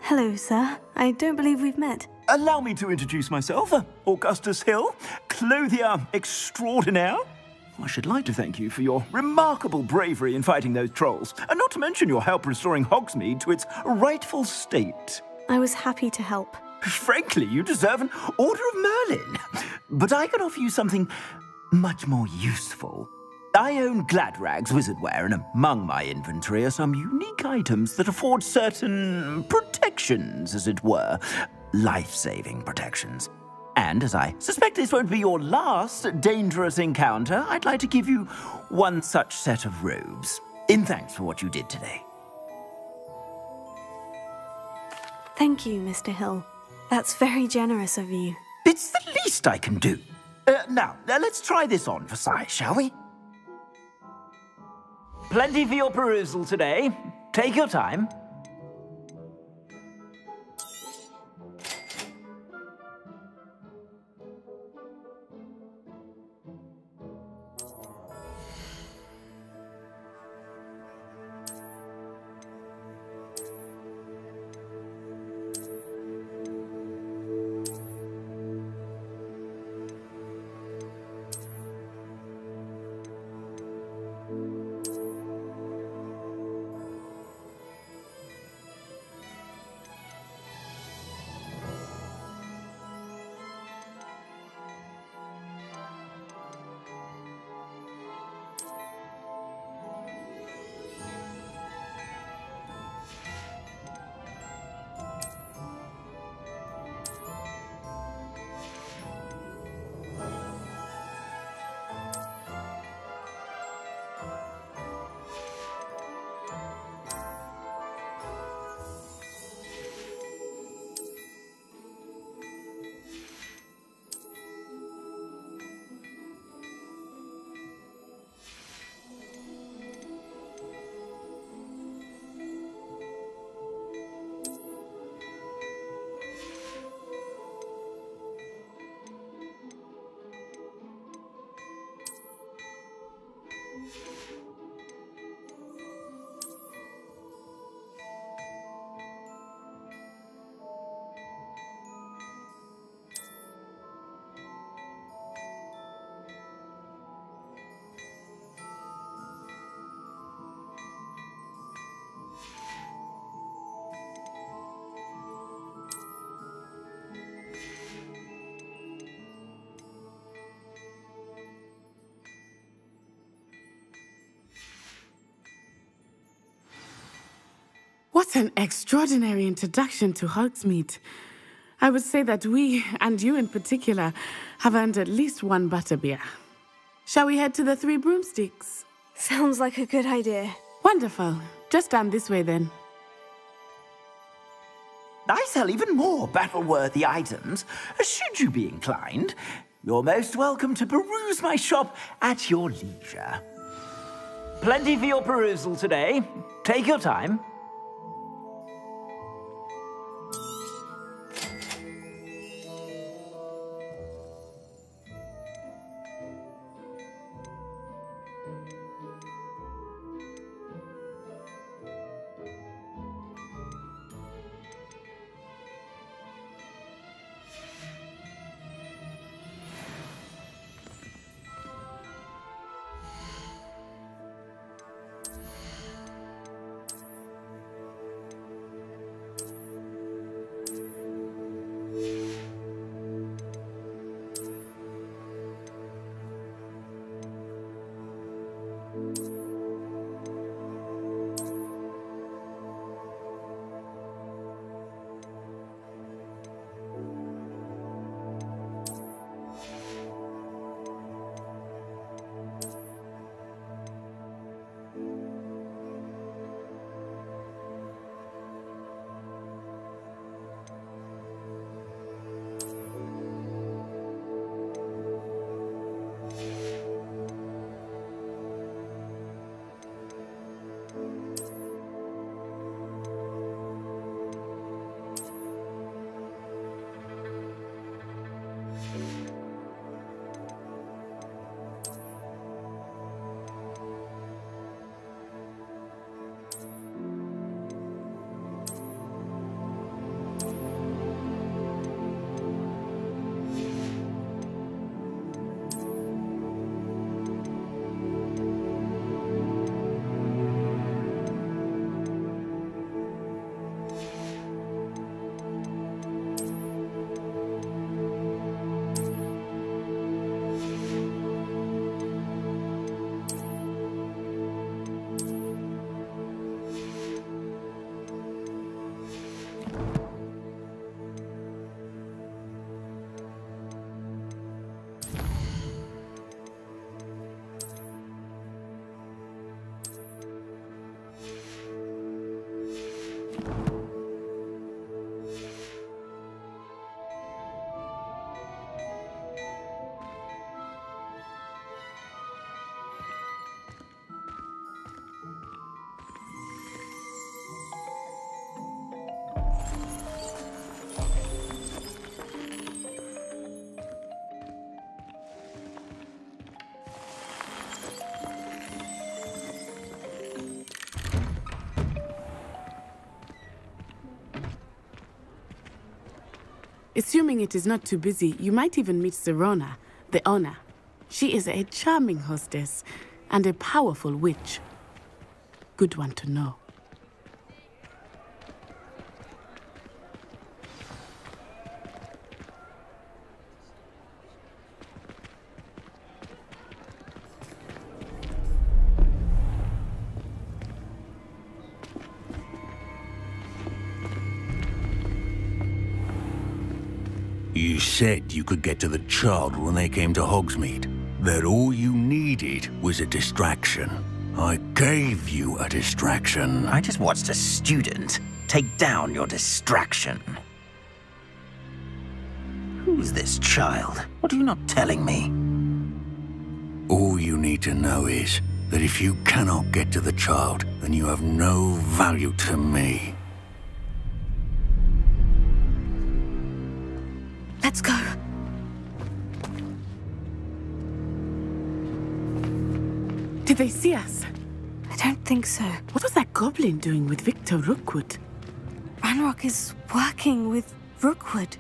Hello, sir. I don't believe we've met. Allow me to introduce myself. Augustus Hill, clothier extraordinaire. I should like to thank you for your remarkable bravery in fighting those trolls, and not to mention your help restoring Hogsmeade to its rightful state. I was happy to help. Frankly, you deserve an Order of Merlin. But I can offer you something much more useful. I own Gladrag's wizardware, and among my inventory are some unique items that afford certain protections, as it were. Life-saving protections. And as I suspect this won't be your last dangerous encounter, I'd like to give you one such set of robes, in thanks for what you did today. Thank you, Mr. Hill. That's very generous of you. It's the least I can do. Now, let's try this on for size, shall we? Plenty for your perusal today. Take your time. What an extraordinary introduction to Hogsmeade. I would say that we, and you in particular, have earned at least one butterbeer. Shall we head to the Three Broomsticks? Sounds like a good idea. Wonderful. Just down this way then. I sell even more battle-worthy items, should you be inclined. You're most welcome to peruse my shop at your leisure. Plenty for your perusal today. Take your time. Assuming it is not too busy, you might even meet Sirona, the owner. She is a charming hostess and a powerful witch. Good one to know. You said you could get to the child when they came to Hogsmeade. That all you needed was a distraction. I gave you a distraction. I just watched a student take down your distraction. Who's this child? What are you not telling me? All you need to know is that if you cannot get to the child, then you have no value to me. Let's go. Did they see us? I don't think so. What was that goblin doing with Victor Rookwood? Ranrock is working with Rookwood.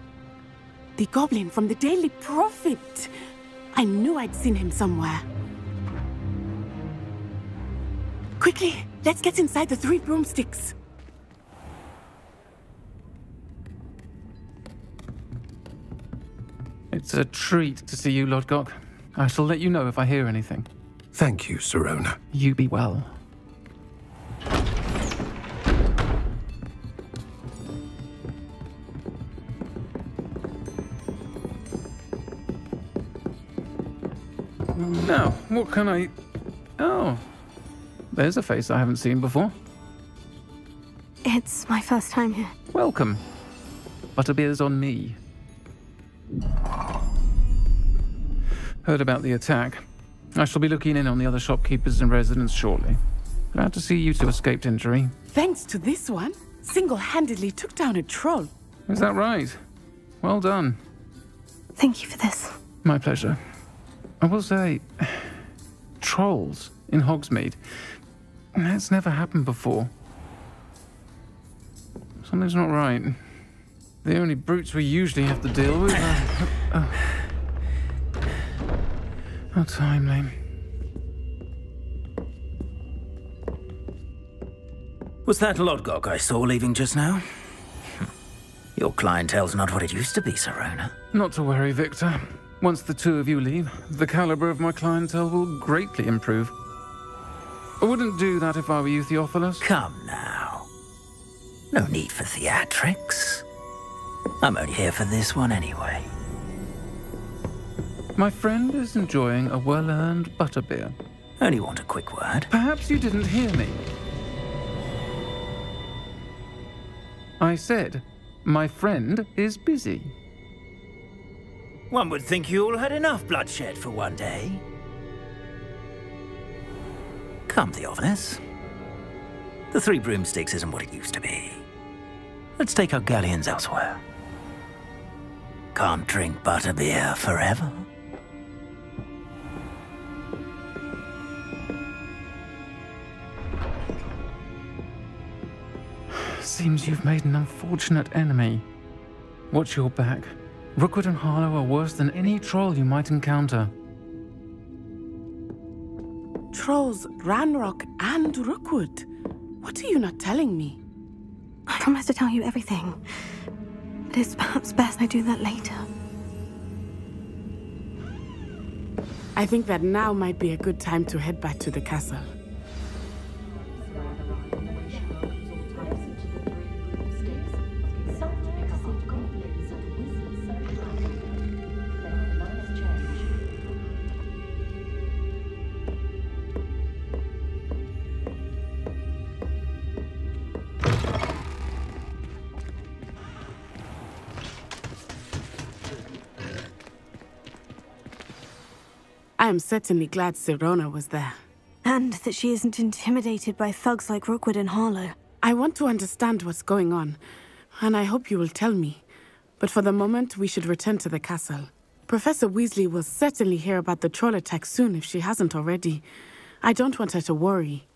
The goblin from the Daily Prophet. I knew I'd seen him somewhere. Quickly, let's get inside the 3 broomsticks. It's a treat to see you, Lodgok. I shall let you know if I hear anything. Thank you, Sirona. You be well. Now, what can I... Oh, there's a face I haven't seen before. It's my first time here. Welcome. Butterbeer's on me. Heard about the attack. I shall be looking in on the other shopkeepers and residents shortly. Glad to see you two escaped injury. Thanks to this one, single-handedly took down a troll. Is that right? Well done. Thank you for this. My pleasure. I will say, trolls in Hogsmeade. That's never happened before. Something's not right. The only brutes we usually have to deal with are... How timely. Was that Lodgok I saw leaving just now? Your clientele's not what it used to be, Sirona. Not to worry, Victor. Once the two of you leave, the caliber of my clientele will greatly improve. I wouldn't do that if I were you, Theophilus. Come now. No need for theatrics. I'm only here for this one anyway. My friend is enjoying a well-earned butterbeer. Only want a quick word. Perhaps you didn't hear me. I said, my friend is busy. One would think you all had enough bloodshed for one day. Come, Theophilus. The 3 broomsticks isn't what it used to be. Let's take our galleons elsewhere. Can't drink butterbeer forever. Seems you've made an unfortunate enemy. Watch your back. Rookwood and Harlow are worse than any troll you might encounter. Trolls, Ranrock, and Rookwood. What are you not telling me? I promise to tell you everything. But it's perhaps best I do that later. I think that now might be a good time to head back to the castle. I am certainly glad Sirona was there. And that she isn't intimidated by thugs like Rookwood and Harlow. I want to understand what's going on, and I hope you will tell me. But for the moment, we should return to the castle. Professor Weasley will certainly hear about the troll attack soon if she hasn't already. I don't want her to worry.